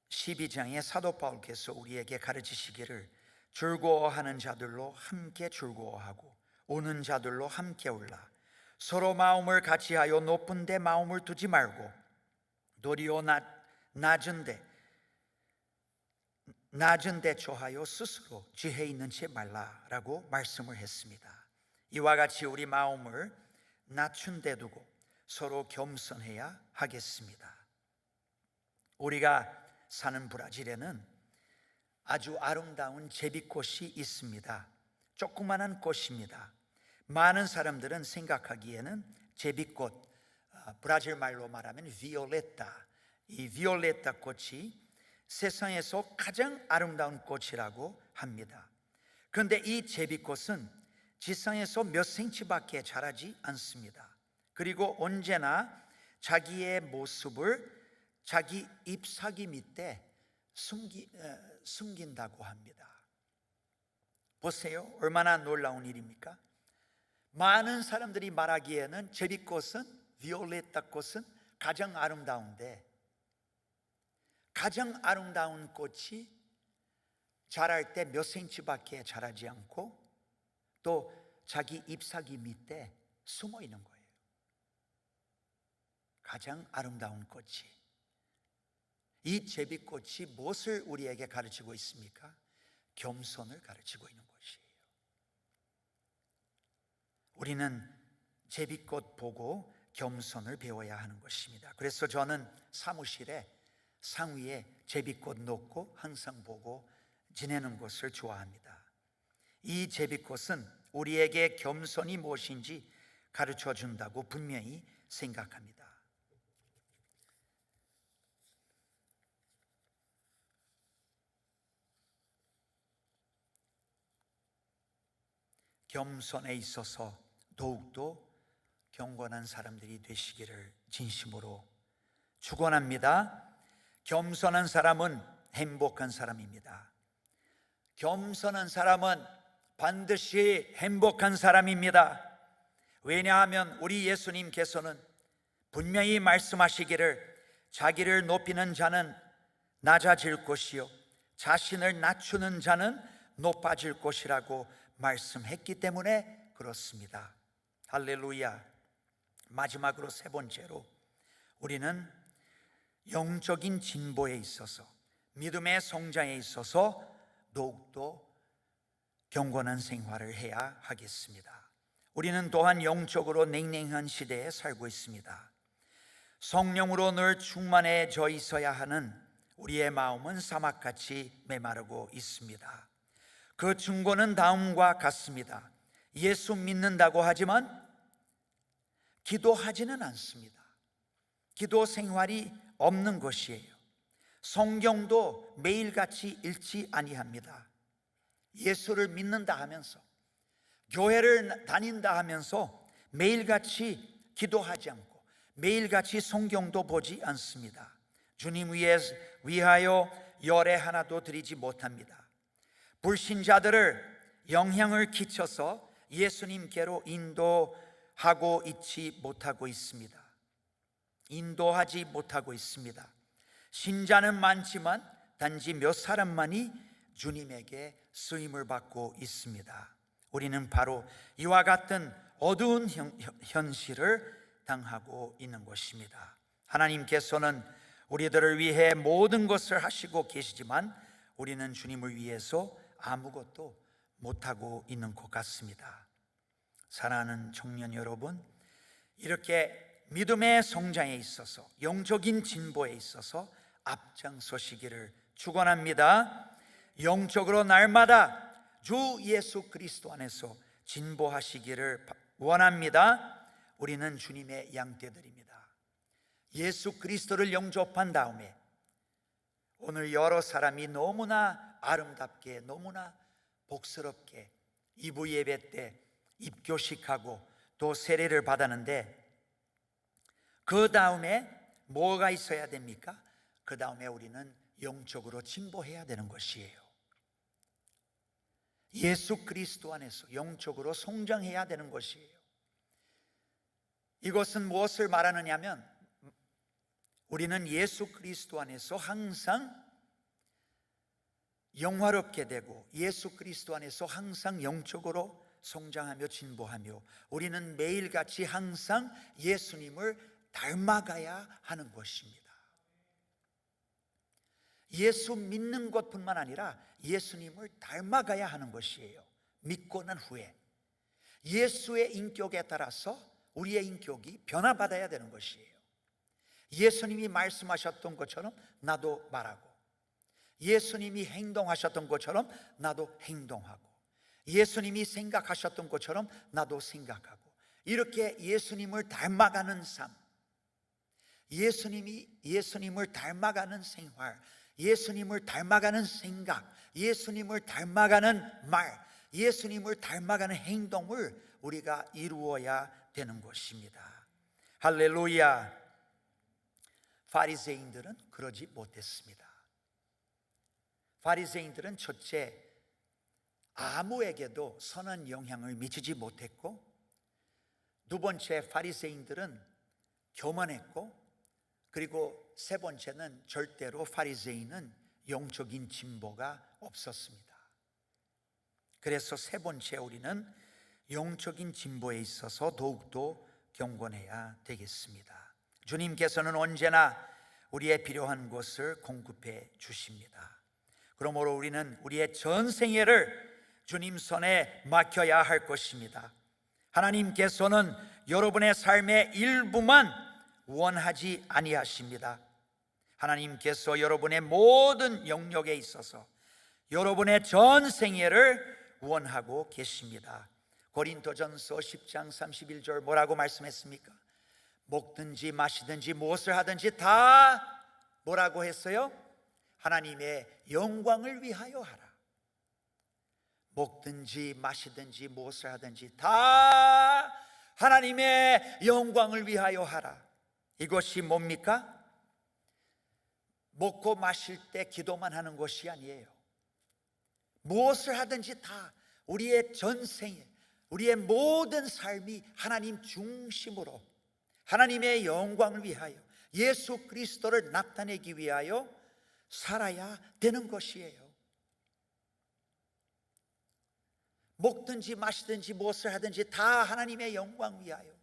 12장에 사도 바울께서 우리에게 가르치시기를 즐거워하는 자들로 함께 즐거워하고 우는 자들로 함께 울라. 서로 마음을 같이하여 높은 데 마음을 두지 말고 도리어 낮은 데 처하여 스스로 지혜 있는 채 말라라고 말씀을 했습니다. 이와 같이 우리 마음을 낮춘 데 두고 서로 겸손해야 하겠습니다. 우리가 사는 브라질에는 아주 아름다운 제비꽃이 있습니다. 조그마한 꽃입니다. 많은 사람들은 생각하기에는 제비꽃, 브라질 말로 말하면 비올레타, 이 비올레타 꽃이 세상에서 가장 아름다운 꽃이라고 합니다. 그런데 이 제비꽃은 지상에서 몇 센치밖에 자라지 않습니다. 그리고 언제나 자기의 모습을 자기 잎사귀 밑에 숨긴다고 합니다. 보세요, 얼마나 놀라운 일입니까? 많은 사람들이 말하기에는 제비꽃은, 비올레타 꽃은 가장 아름다운데, 가장 아름다운 꽃이 자랄 때 몇 센치밖에 자라지 않고 또 자기 잎사귀 밑에 숨어 있는 거예요. 가장 아름다운 꽃이. 이 제비꽃이 무엇을 우리에게 가르치고 있습니까? 겸손을 가르치고 있는 것이에요. 우리는 제비꽃 보고 겸손을 배워야 하는 것입니다. 그래서 저는 사무실에 상위에 제비꽃 놓고 항상 보고 지내는 것을 좋아합니다. 이 제비꽃은 우리에게 겸손이 무엇인지 가르쳐 준다고 분명히 생각합니다. 겸손에 있어서 더욱더 경건한 사람들이 되시기를 진심으로 축원합니다. 겸손한 사람은 행복한 사람입니다. 겸손한 사람은 반드시 행복한 사람입니다. 왜냐하면 우리 예수님께서는 분명히 말씀하시기를 자기를 높이는 자는 낮아질 것이요 자신을 낮추는 자는 높아질 것이라고 말씀했기 때문에 그렇습니다. 할렐루야. 마지막으로 세 번째로 우리는 영적인 진보에 있어서 믿음의 성장에 있어서 더욱더 경건한 생활을 해야 하겠습니다. 우리는 또한 영적으로 냉랭한 시대에 살고 있습니다. 성령으로 늘 충만해져 있어야 하는 우리의 마음은 사막같이 메마르고 있습니다. 그 증거는 다음과 같습니다. 예수 믿는다고 하지만 기도하지는 않습니다. 기도 생활이 없는 것이에요. 성경도 매일같이 읽지 아니합니다. 예수를 믿는다 하면서 교회를 다닌다 하면서 매일같이 기도하지 않고 매일같이 성경도 보지 않습니다. 주님 위하여 열애 하나도 드리지 못합니다. 불신자들을 영향을 끼쳐서 예수님께로 인도하고 있지 못하고 있습니다. 인도하지 못하고 있습니다. 신자는 많지만 단지 몇 사람만이 주님에게 쓰임을 받고 있습니다. 우리는 바로 이와 같은 어두운 현실을 당하고 있는 것입니다. 하나님께서는 우리들을 위해 모든 것을 하시고 계시지만 우리는 주님을 위해서 아무것도 못하고 있는 것 같습니다. 사랑하는 청년 여러분, 이렇게 믿음의 성장에 있어서 영적인 진보에 있어서 앞장서시기를 축원합니다. 영적으로 날마다 주 예수 그리스도 안에서 진보하시기를 원합니다. 우리는 주님의 양떼들입니다. 예수 그리스도를 영접한 다음에 오늘 여러 사람이 너무나 아름답게 너무나 복스럽게 이부 예배 때 입교식하고 또 세례를 받았는데 그 다음에 뭐가 있어야 됩니까? 그 다음에 우리는 영적으로 진보해야 되는 것이에요. 예수 그리스도 안에서 영적으로 성장해야 되는 것이에요. 이것은 무엇을 말하느냐면 우리는 예수 그리스도 안에서 항상 영화롭게 되고 예수 그리스도 안에서 항상 영적으로 성장하며 진보하며 우리는 매일같이 항상 예수님을 닮아가야 하는 것입니다. 예수 믿는 것뿐만 아니라 예수님을 닮아가야 하는 것이에요. 믿고 난 후에 예수의 인격에 따라서 우리의 인격이 변화받아야 되는 것이에요. 예수님이 말씀하셨던 것처럼 나도 말하고 예수님이 행동하셨던 것처럼 나도 행동하고 예수님이 생각하셨던 것처럼 나도 생각하고 이렇게 예수님을 닮아가는 삶, 예수님을 닮아가는 생활, 예수님을 닮아가는 생각, 예수님을 닮아가는 말, 예수님을 닮아가는 행동을 우리가 이루어야 되는 것입니다. 할렐루야. 바리새인들은 그러지 못했습니다. 바리새인들은 첫째, 아무에게도 선한 영향을 미치지 못했고, 두 번째, 바리새인들은 교만했고, 그리고 세 번째는 절대로 바리새인은 영적인 진보가 없었습니다. 그래서 세 번째 우리는 영적인 진보에 있어서 더욱더 경건해야 되겠습니다. 주님께서는 언제나 우리의 필요한 것을 공급해 주십니다. 그러므로 우리는 우리의 전 생애를 주님 손에 맡겨야 할 것입니다. 하나님께서는 여러분의 삶의 일부만 원하지 아니하십니다. 하나님께서 여러분의 모든 영역에 있어서 여러분의 전 생애를 원하고 계십니다. 고린도전서 10장 31절 뭐라고 말씀했습니까? 먹든지 마시든지 무엇을 하든지 다 뭐라고 했어요? 하나님의 영광을 위하여 하라. 먹든지 마시든지 무엇을 하든지 다 하나님의 영광을 위하여 하라. 이것이 뭡니까? 먹고 마실 때 기도만 하는 것이 아니에요. 무엇을 하든지 다 우리의 전생에, 우리의 모든 삶이 하나님 중심으로 하나님의 영광을 위하여 예수 그리스도를 나타내기 위하여 살아야 되는 것이에요. 먹든지 마시든지 무엇을 하든지 다 하나님의 영광 위하여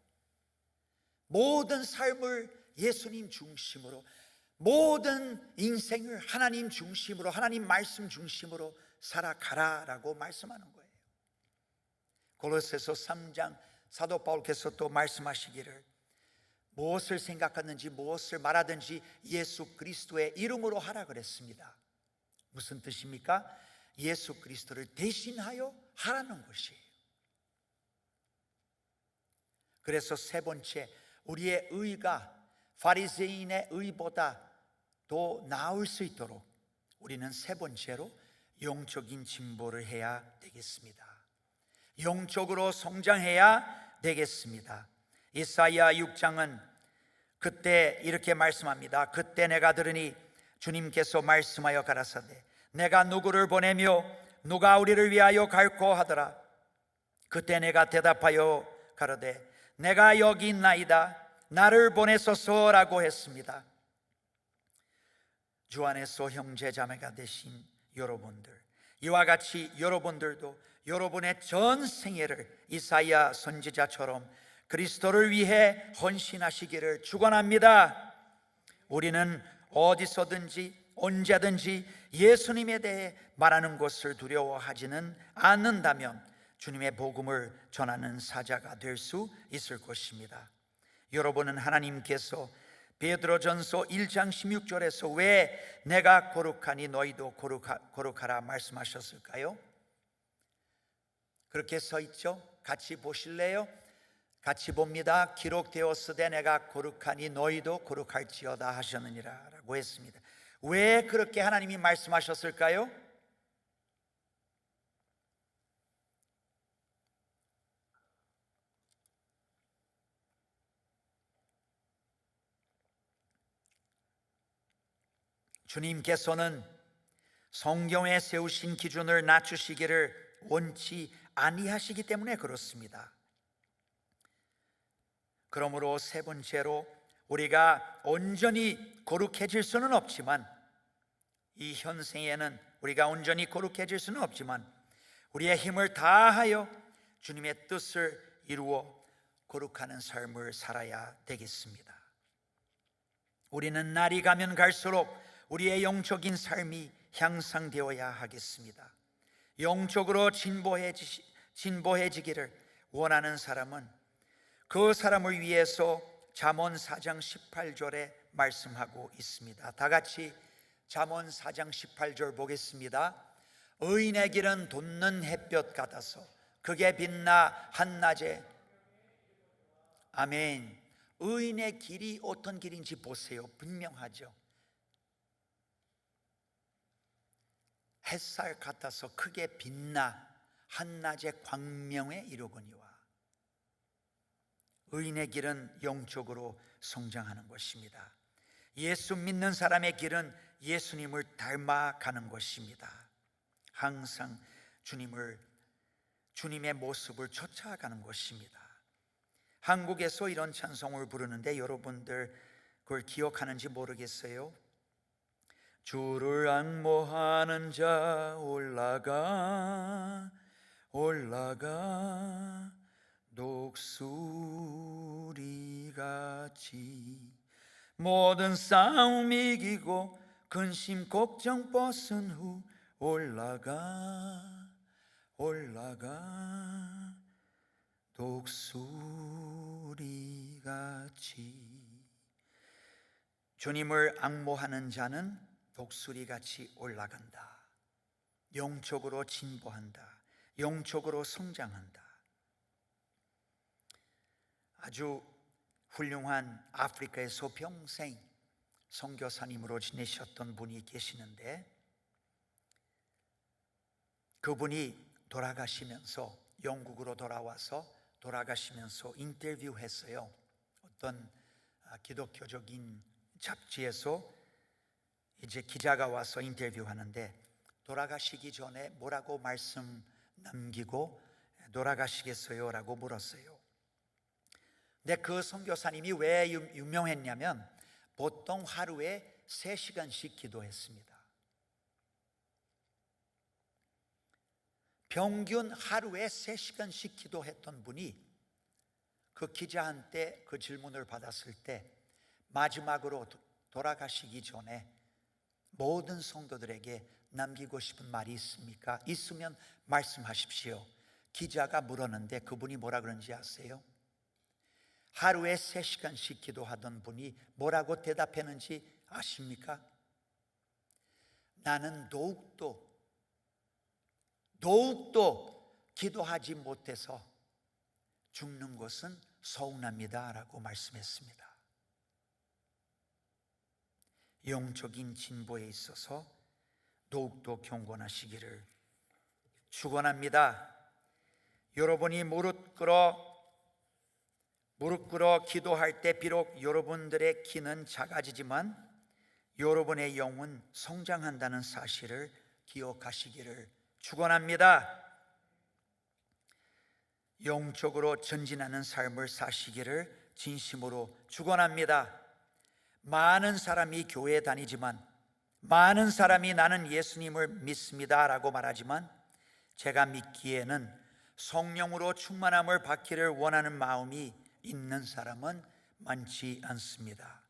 모든 삶을 예수님 중심으로, 모든 인생을 하나님 중심으로, 하나님 말씀 중심으로 살아가라라고 말씀하는 거예요. 골로새서 3장 사도 바울께서 또 말씀하시기를 무엇을 생각하든지 무엇을 말하든지 예수 그리스도의 이름으로 하라 그랬습니다. 무슨 뜻입니까? 예수 그리스도를 대신하여 하라는 것이에요. 그래서 세 번째, 우리의 의가 바리새인의 의보다 더 나을 수 있도록 우리는 세 번째로 영적인 진보를 해야 되겠습니다. 영적으로 성장해야 되겠습니다. 이사야 6장은 그때 이렇게 말씀합니다. 그때 내가 들으니 주님께서 말씀하여 가라사대 내가 누구를 보내며 누가 우리를 위하여 갈고 하더라. 그때 내가 대답하여 가로되 내가 여기 있나이다 나를 보내소서라고 했습니다. 주 안에서 형제 자매가 되신 여러분들, 이와 같이 여러분들도 여러분의 전 생애를 이사야 선지자처럼 그리스도를 위해 헌신하시기를 축원합니다. 우리는 어디서든지 언제든지 예수님에 대해 말하는 것을 두려워하지는 않는다면 주님의 복음을 전하는 사자가 될 수 있을 것입니다. 여러분은 하나님께서 베드로전서 1장 16절에서 왜 내가 거룩하니 너희도 거룩하라 말씀하셨을까요? 그렇게 서 있죠? 같이 보실래요? 같이 봅니다. 기록되었으되 내가 거룩하니 너희도 거룩할지어다 하셨느니라 라고 했습니다. 왜 그렇게 하나님이 말씀하셨을까요? 주님께서는 성경에 세우신 기준을 낮추시기를 원치 아니하시기 때문에 그렇습니다. 그러므로 세 번째로 우리가 온전히 거룩해질 수는 없지만, 이 현생에는 우리가 온전히 거룩해질 수는 없지만 우리의 힘을 다하여 주님의 뜻을 이루어 거룩하는 삶을 살아야 되겠습니다. 우리는 날이 가면 갈수록 우리의 영적인 삶이 향상되어야 하겠습니다. 영적으로 진보해지기를 원하는 사람은 그 사람을 위해서 잠언 4장 18절에 말씀하고 있습니다. 다 같이 잠언 4장 18절 보겠습니다. 의인의 길은 돋는 햇볕 같아서 그게 빛나 한낮에. 아멘. 의인의 길이 어떤 길인지 보세요. 분명하죠. 햇살 같아서 크게 빛나 한낮의 광명에 이르거니와. 의인의 길은 영적으로 성장하는 것입니다. 예수 믿는 사람의 길은 예수님을 닮아가는 것입니다. 항상 주님의 모습을 쫓아가는 것입니다. 한국에서 이런 찬송을 부르는데 여러분들 그걸 기억하는지 모르겠어요. 주를 앙모하는 자 올라가 독수리같이 모든 싸움 이기고 근심 걱정 벗은 후 올라가 독수리같이 주님을 앙모하는 자는 독수리같이 올라간다. 영적으로 진보한다. 영적으로 성장한다. 아주 훌륭한 아프리카에서 평생 선교사님으로 지내셨던 분이 계시는데, 그분이 돌아가시면서 영국으로 돌아가시면서 인터뷰했어요. 어떤 기독교적인 잡지에서 이제 기자가 와서 인터뷰하는데, 돌아가시기 전에 뭐라고 말씀 남기고 돌아가시겠어요? 라고 물었어요. 근데 그 선교사님이 왜 유명했냐면 보통 하루에 3시간씩 기도했습니다. 평균 하루에 3시간씩 기도했던 분이 그 기자한테 그 질문을 받았을 때 마지막으로 돌아가시기 전에 모든 성도들에게 남기고 싶은 말이 있습니까? 있으면 말씀하십시오. 기자가 물었는데 그분이 뭐라 그런지 아세요? 하루에 3시간씩 기도하던 분이 뭐라고 대답했는지 아십니까? 나는 더욱더 기도하지 못해서 죽는 것은 서운합니다 라고 말씀했습니다. 영적인 진보에 있어서 더욱더 경건하시기를 축원합니다. 여러분이 무릎 꿇어 기도할 때 비록 여러분들의 키는 작아지지만 여러분의 영은 성장한다는 사실을 기억하시기를 축원합니다. 영적으로 전진하는 삶을 사시기를 진심으로 축원합니다. 많은 사람이 교회에 다니지만, 많은 사람이 나는 예수님을 믿습니다 라고 말하지만, 제가 믿기에는 성령으로 충만함을 받기를 원하는 마음이 있는 사람은 많지 않습니다.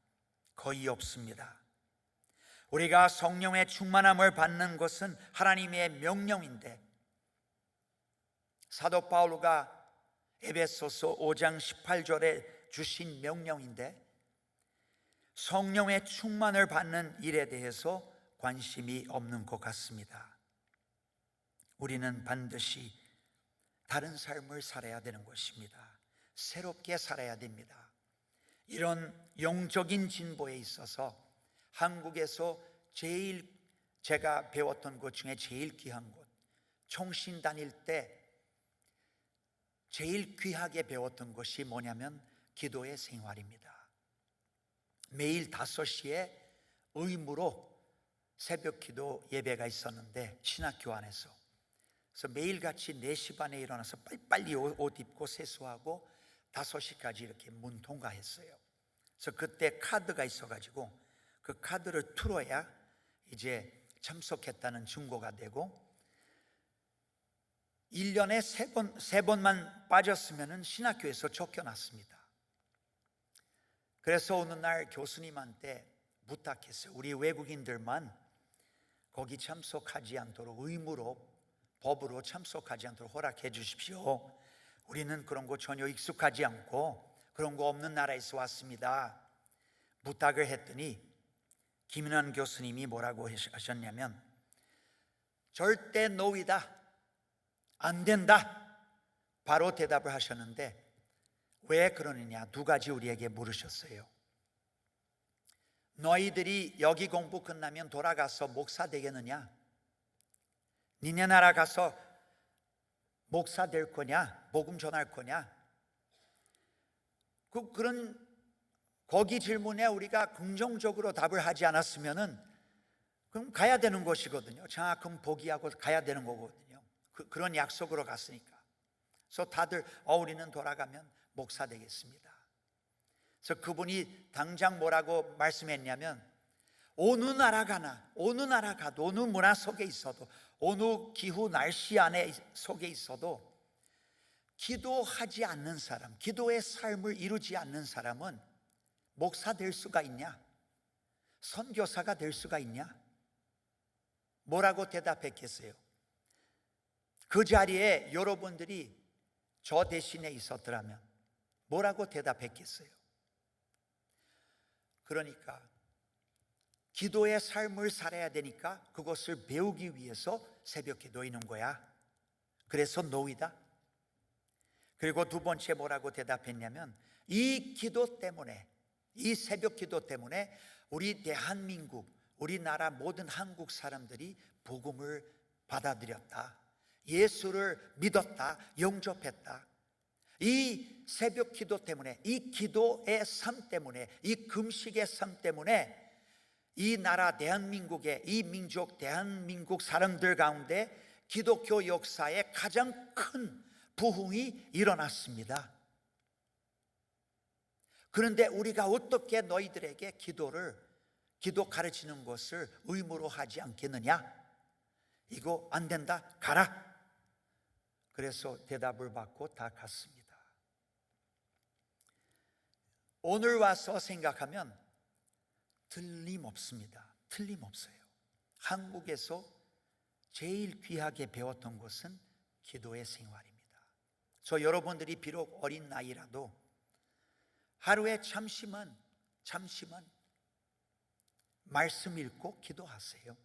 거의 없습니다. 우리가 성령의 충만함을 받는 것은 하나님의 명령인데, 사도 바울가 에베소서 5장 18절에 주신 명령인데, 성령의 충만을 받는 일에 대해서 관심이 없는 것 같습니다. 우리는 반드시 다른 삶을 살아야 되는 것입니다. 새롭게 살아야 됩니다. 이런 영적인 진보에 있어서 한국에서 제가 배웠던 것 중에 제일 귀한 곳, 총신 다닐 때 제일 귀하게 배웠던 것이 뭐냐면 기도의 생활입니다. 매일 5시에 의무로 새벽 기도 예배가 있었는데, 신학교 안에서. 그래서 매일같이 4시 반에 일어나서 빨리빨리 옷 입고 세수하고 5시까지 이렇게 문 통과했어요. 그래서 그때 카드가 있어가지고 그 카드를 틀어야 이제 참석했다는 증거가 되고, 1년에 3번만 빠졌으면 신학교에서 쫓겨났습니다. 그래서 어느 날 교수님한테 부탁했어요. 우리 외국인들만 거기 참석하지 않도록 의무로, 법으로 참석하지 않도록 허락해 주십시오. 우리는 그런 거 전혀 익숙하지 않고 그런 거 없는 나라에서 왔습니다. 부탁을 했더니 김인환 교수님이 뭐라고 하셨냐면, 절대 노이다, 안 된다, 바로 대답을 하셨는데, 왜 그러느냐 2가지 우리에게 물으셨어요. 너희들이 여기 공부 끝나면 돌아가서 목사 되겠느냐? 니네 나라 가서 목사 될 거냐? 복음 전할 거냐? 거기 질문에 우리가 긍정적으로 답을 하지 않았으면은 그럼 가야 되는 것이거든요. 장학금 포기하고 가야 되는 거거든요. 그런 약속으로 갔으니까. 그래서 다들 우리는 돌아가면 목사 되겠습니다. 그래서 그분이 당장 뭐라고 말씀했냐면, 어느 나라 가도 어느 문화 속에 있어도 어느 기후 날씨 안에 속에 있어도 기도하지 않는 사람, 기도의 삶을 이루지 않는 사람은 목사 될 수가 있냐? 선교사가 될 수가 있냐? 뭐라고 대답했겠어요? 그 자리에 여러분들이 저 대신에 있었더라면 뭐라고 대답했겠어요? 그러니까 기도의 삶을 살아야 되니까 그것을 배우기 위해서 새벽 기도이는 거야. 그래서 노이다. 그리고 두 번째 뭐라고 대답했냐면, 이 기도 때문에, 이 새벽 기도 때문에 우리 대한민국, 우리나라 모든 한국 사람들이 복음을 받아들였다. 예수를 믿었다. 영접했다. 이 새벽 기도 때문에, 이 기도의 삶 때문에, 이 금식의 삶 때문에 이 나라 대한민국의, 이 민족 대한민국 사람들 가운데 기독교 역사에 가장 큰 부흥이 일어났습니다. 그런데 우리가 어떻게 너희들에게 기도 가르치는 것을 의무로 하지 않겠느냐? 이거 안 된다, 가라. 그래서 대답을 받고 다 갔습니다. 오늘 와서 생각하면 틀림없습니다. 틀림없어요. 한국에서 제일 귀하게 배웠던 것은 기도의 생활입니다. 저 여러분들이 비록 어린 나이라도 하루에 잠시만 말씀 읽고 기도하세요.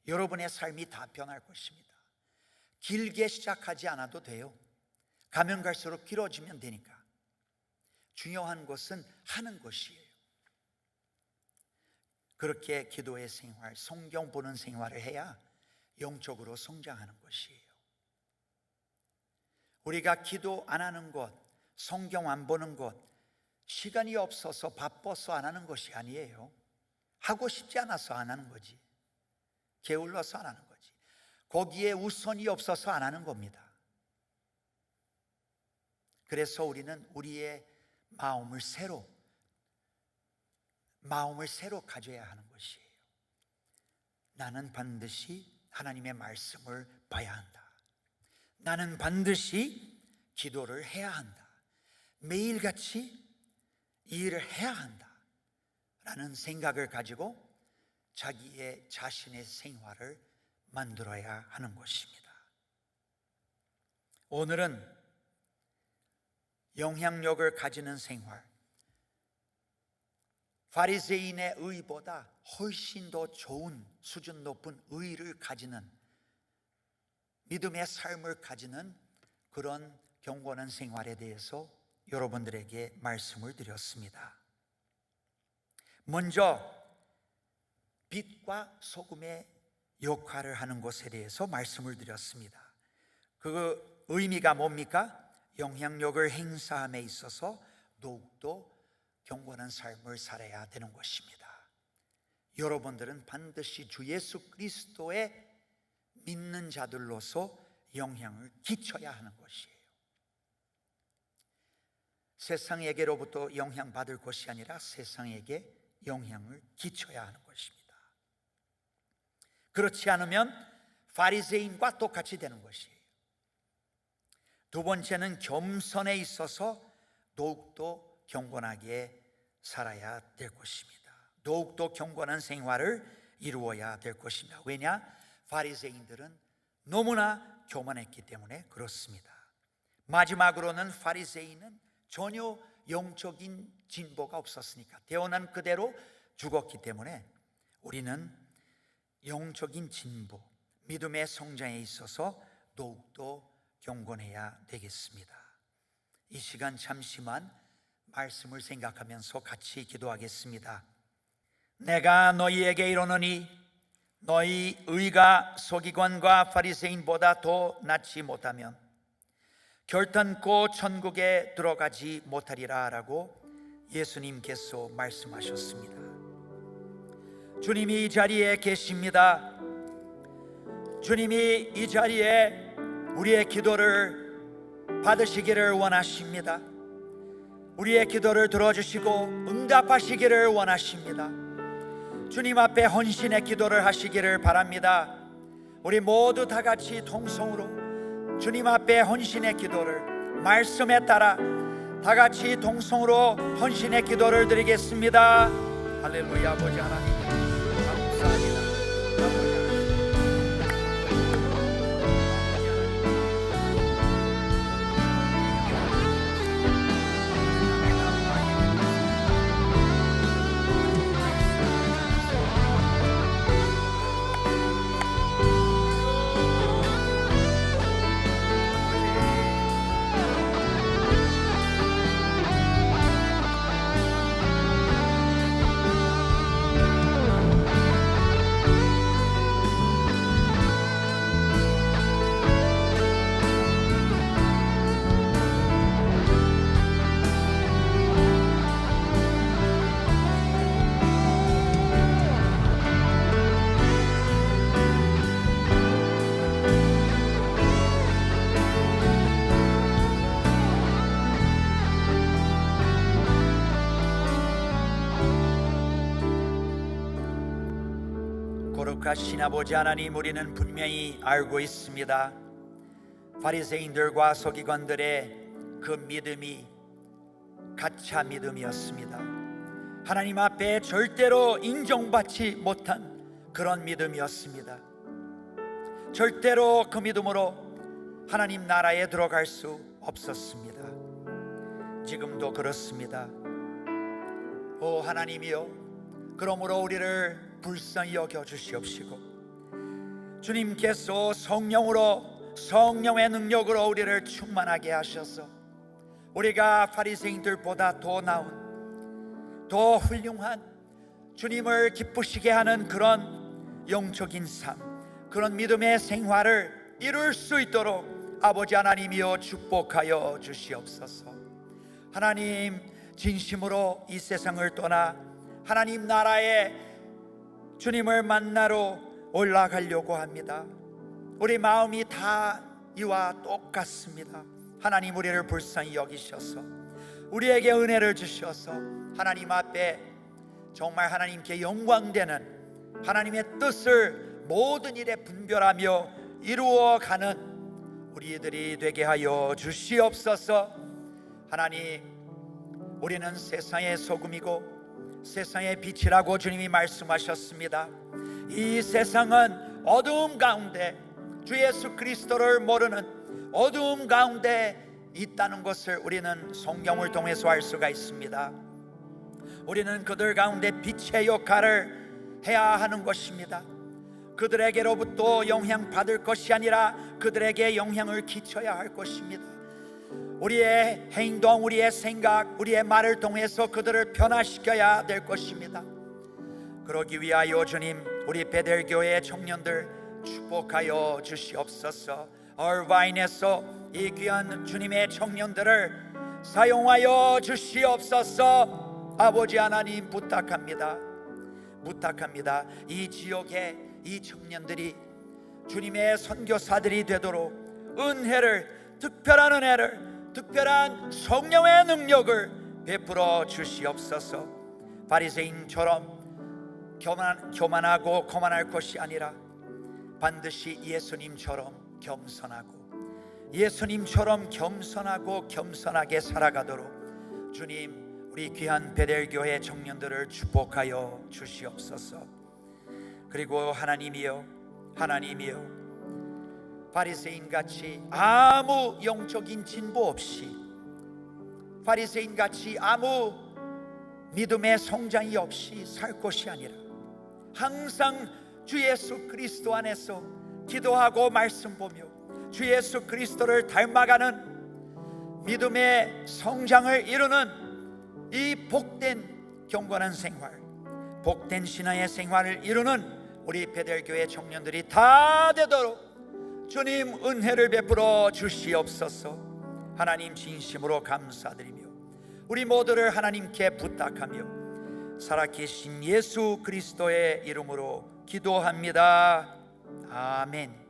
여러분의 삶이 다 변할 것입니다. 길게 시작하지 않아도 돼요. 가면 갈수록 길어지면 되니까. 중요한 것은 하는 것이에요. 그렇게 기도의 생활, 성경 보는 생활을 해야 영적으로 성장하는 것이에요. 우리가 기도 안 하는 것, 성경 안 보는 것, 시간이 없어서 바빠서 안 하는 것이 아니에요. 하고 싶지 않아서 안 하는 거지. 게을러서 안 하는 거지. 거기에 우선이 없어서 안 하는 겁니다. 그래서 우리는 우리의 마음을 새로 가져야 하는 것이에요. 나는 반드시 하나님의 말씀을 봐야 한다. 나는 반드시 기도를 해야 한다. 매일같이 이 일을 해야 한다 라는 생각을 가지고 자신의 생활을 만들어야 하는 것입니다. 오늘은 영향력을 가지는 생활, 바리새인의 의보다 훨씬 더 좋은 수준 높은 의를 가지는, 믿음의 삶을 가지는 그런 경건한 생활에 대해서 여러분들에게 말씀을 드렸습니다. 먼저 빛과 소금의 역할을 하는 것에 대해서 말씀을 드렸습니다. 그 의미가 뭡니까? 영향력을 행사함에 있어서 더욱더 경건한 삶을 살아야 되는 것입니다. 여러분들은 반드시 주 예수 그리스도의 믿는 자들로서 영향을 끼쳐야 하는 것이에요. 세상에게로부터 영향받을 것이 아니라 세상에게 영향을 끼쳐야 하는 것입니다. 그렇지 않으면 바리새인과 똑같이 되는 것이에요. 두 번째는 겸손에 있어서 더욱더 경건하게 살아야 될 것입니다. 더욱더 경건한 생활을 이루어야 될 것입니다. 왜냐? 바리새인들은 너무나 교만했기 때문에 그렇습니다. 마지막으로는 바리새인은 전혀 영적인 진보가 없었으니까, 태어난 그대로 죽었기 때문에 우리는 영적인 진보, 믿음의 성장에 있어서 더욱더 경건해야 되겠습니다. 이 시간 잠시만 말씀을 생각하면서 같이 기도하겠습니다. 내가 너희에게 이르노니 너희 의가 서기관과 바리새인보다 더 낫지 못하면 결단코 천국에 들어가지 못하리라 라고 예수님께서 말씀하셨습니다. 주님이 이 자리에 계십니다. 주님이 이 자리에 우리의 기도를 받으시기를 원하십니다. 우리의 기도를 들어주시고 응답하시기를 원하십니다. 주님 앞에 헌신의 기도를 하시기를 바랍니다. 우리 모두 다 같이 통성으로 주님 앞에 헌신의 기도를, 말씀에 따라 다 같이 통성으로 헌신의 기도를 드리겠습니다. 할렐루야. 아버지 하나님 감사합니다. 거룩하신 아버지 하나님, 우리는 분명히 알고 있습니다. 바리새인들과 서기관들의 그 믿음이 가짜 믿음이었습니다. 하나님 앞에 절대로 인정받지 못한 그런 믿음이었습니다. 절대로 그 믿음으로 하나님 나라에 들어갈 수 없었습니다. 지금도 그렇습니다. 오 하나님이여, 그러므로 우리를 불쌍히 여겨 주시옵시고, 주님께서 성령의 능력으로 우리를 충만하게 하셔서 우리가 바리새인들보다 더 나은, 더 훌륭한, 주님을 기쁘시게 하는 그런 영적인 삶, 그런 믿음의 생활을 이룰 수 있도록 아버지 하나님이여 축복하여 주시옵소서. 하나님, 진심으로 이 세상을 떠나 하나님 나라에 주님을 만나러 올라가려고 합니다. 우리 마음이 다 이와 똑같습니다. 하나님, 우리를 불쌍히 여기셔서 우리에게 은혜를 주셔서 하나님 앞에 정말 하나님께 영광되는 하나님의 뜻을 모든 일에 분별하며 이루어가는 우리들이 되게 하여 주시옵소서. 하나님, 우리는 세상의 소금이고 세상의 빛이라고 주님이 말씀하셨습니다. 이 세상은 어두움 가운데 주 예수 그리스도를 모르는 어두움 가운데 있다는 것을 우리는 성경을 통해서 알 수가 있습니다. 우리는 그들 가운데 빛의 역할을 해야 하는 것입니다. 그들에게로부터 영향받을 것이 아니라 그들에게 영향을 끼쳐야 할 것입니다. 우리의 행동, 우리의 생각, 우리의 말을 통해서 그들을 변화시켜야 될 것입니다. 그러기 위하여 주님, 우리 베델교회 청년들 축복하여 주시옵소서. 얼바인에서 이 귀한 주님의 청년들을 사용하여 주시옵소서. 아버지 하나님, 부탁합니다. 이 지역에 이 청년들이 주님의 선교사들이 되도록 은혜를, 특별한 은혜를, 특별한 성령의 능력을 베풀어 주시옵소서. 바리새인처럼 교만하고 거만할 것이 아니라 반드시 예수님처럼 겸손하고 겸손하게 살아가도록 주님, 우리 귀한 베델교회 청년들을 축복하여 주시옵소서. 그리고 하나님이여, 바리새인같이 아무 영적인 진보 없이, 바리새인같이 아무 믿음의 성장이 없이 살 것이 아니라 항상 주 예수 그리스도 안에서 기도하고 말씀 보며 주 예수 그리스도를 닮아가는 믿음의 성장을 이루는 이 복된 경건한 생활, 복된 신앙의 생활을 이루는 우리 베델교회 청년들이 다 되도록 주님 은혜를 베풀어 주시옵소서. 하나님, 진심으로 감사드리며 우리 모두를 하나님께 부탁하며 살아계신 예수 그리스도의 이름으로 기도합니다. 아멘.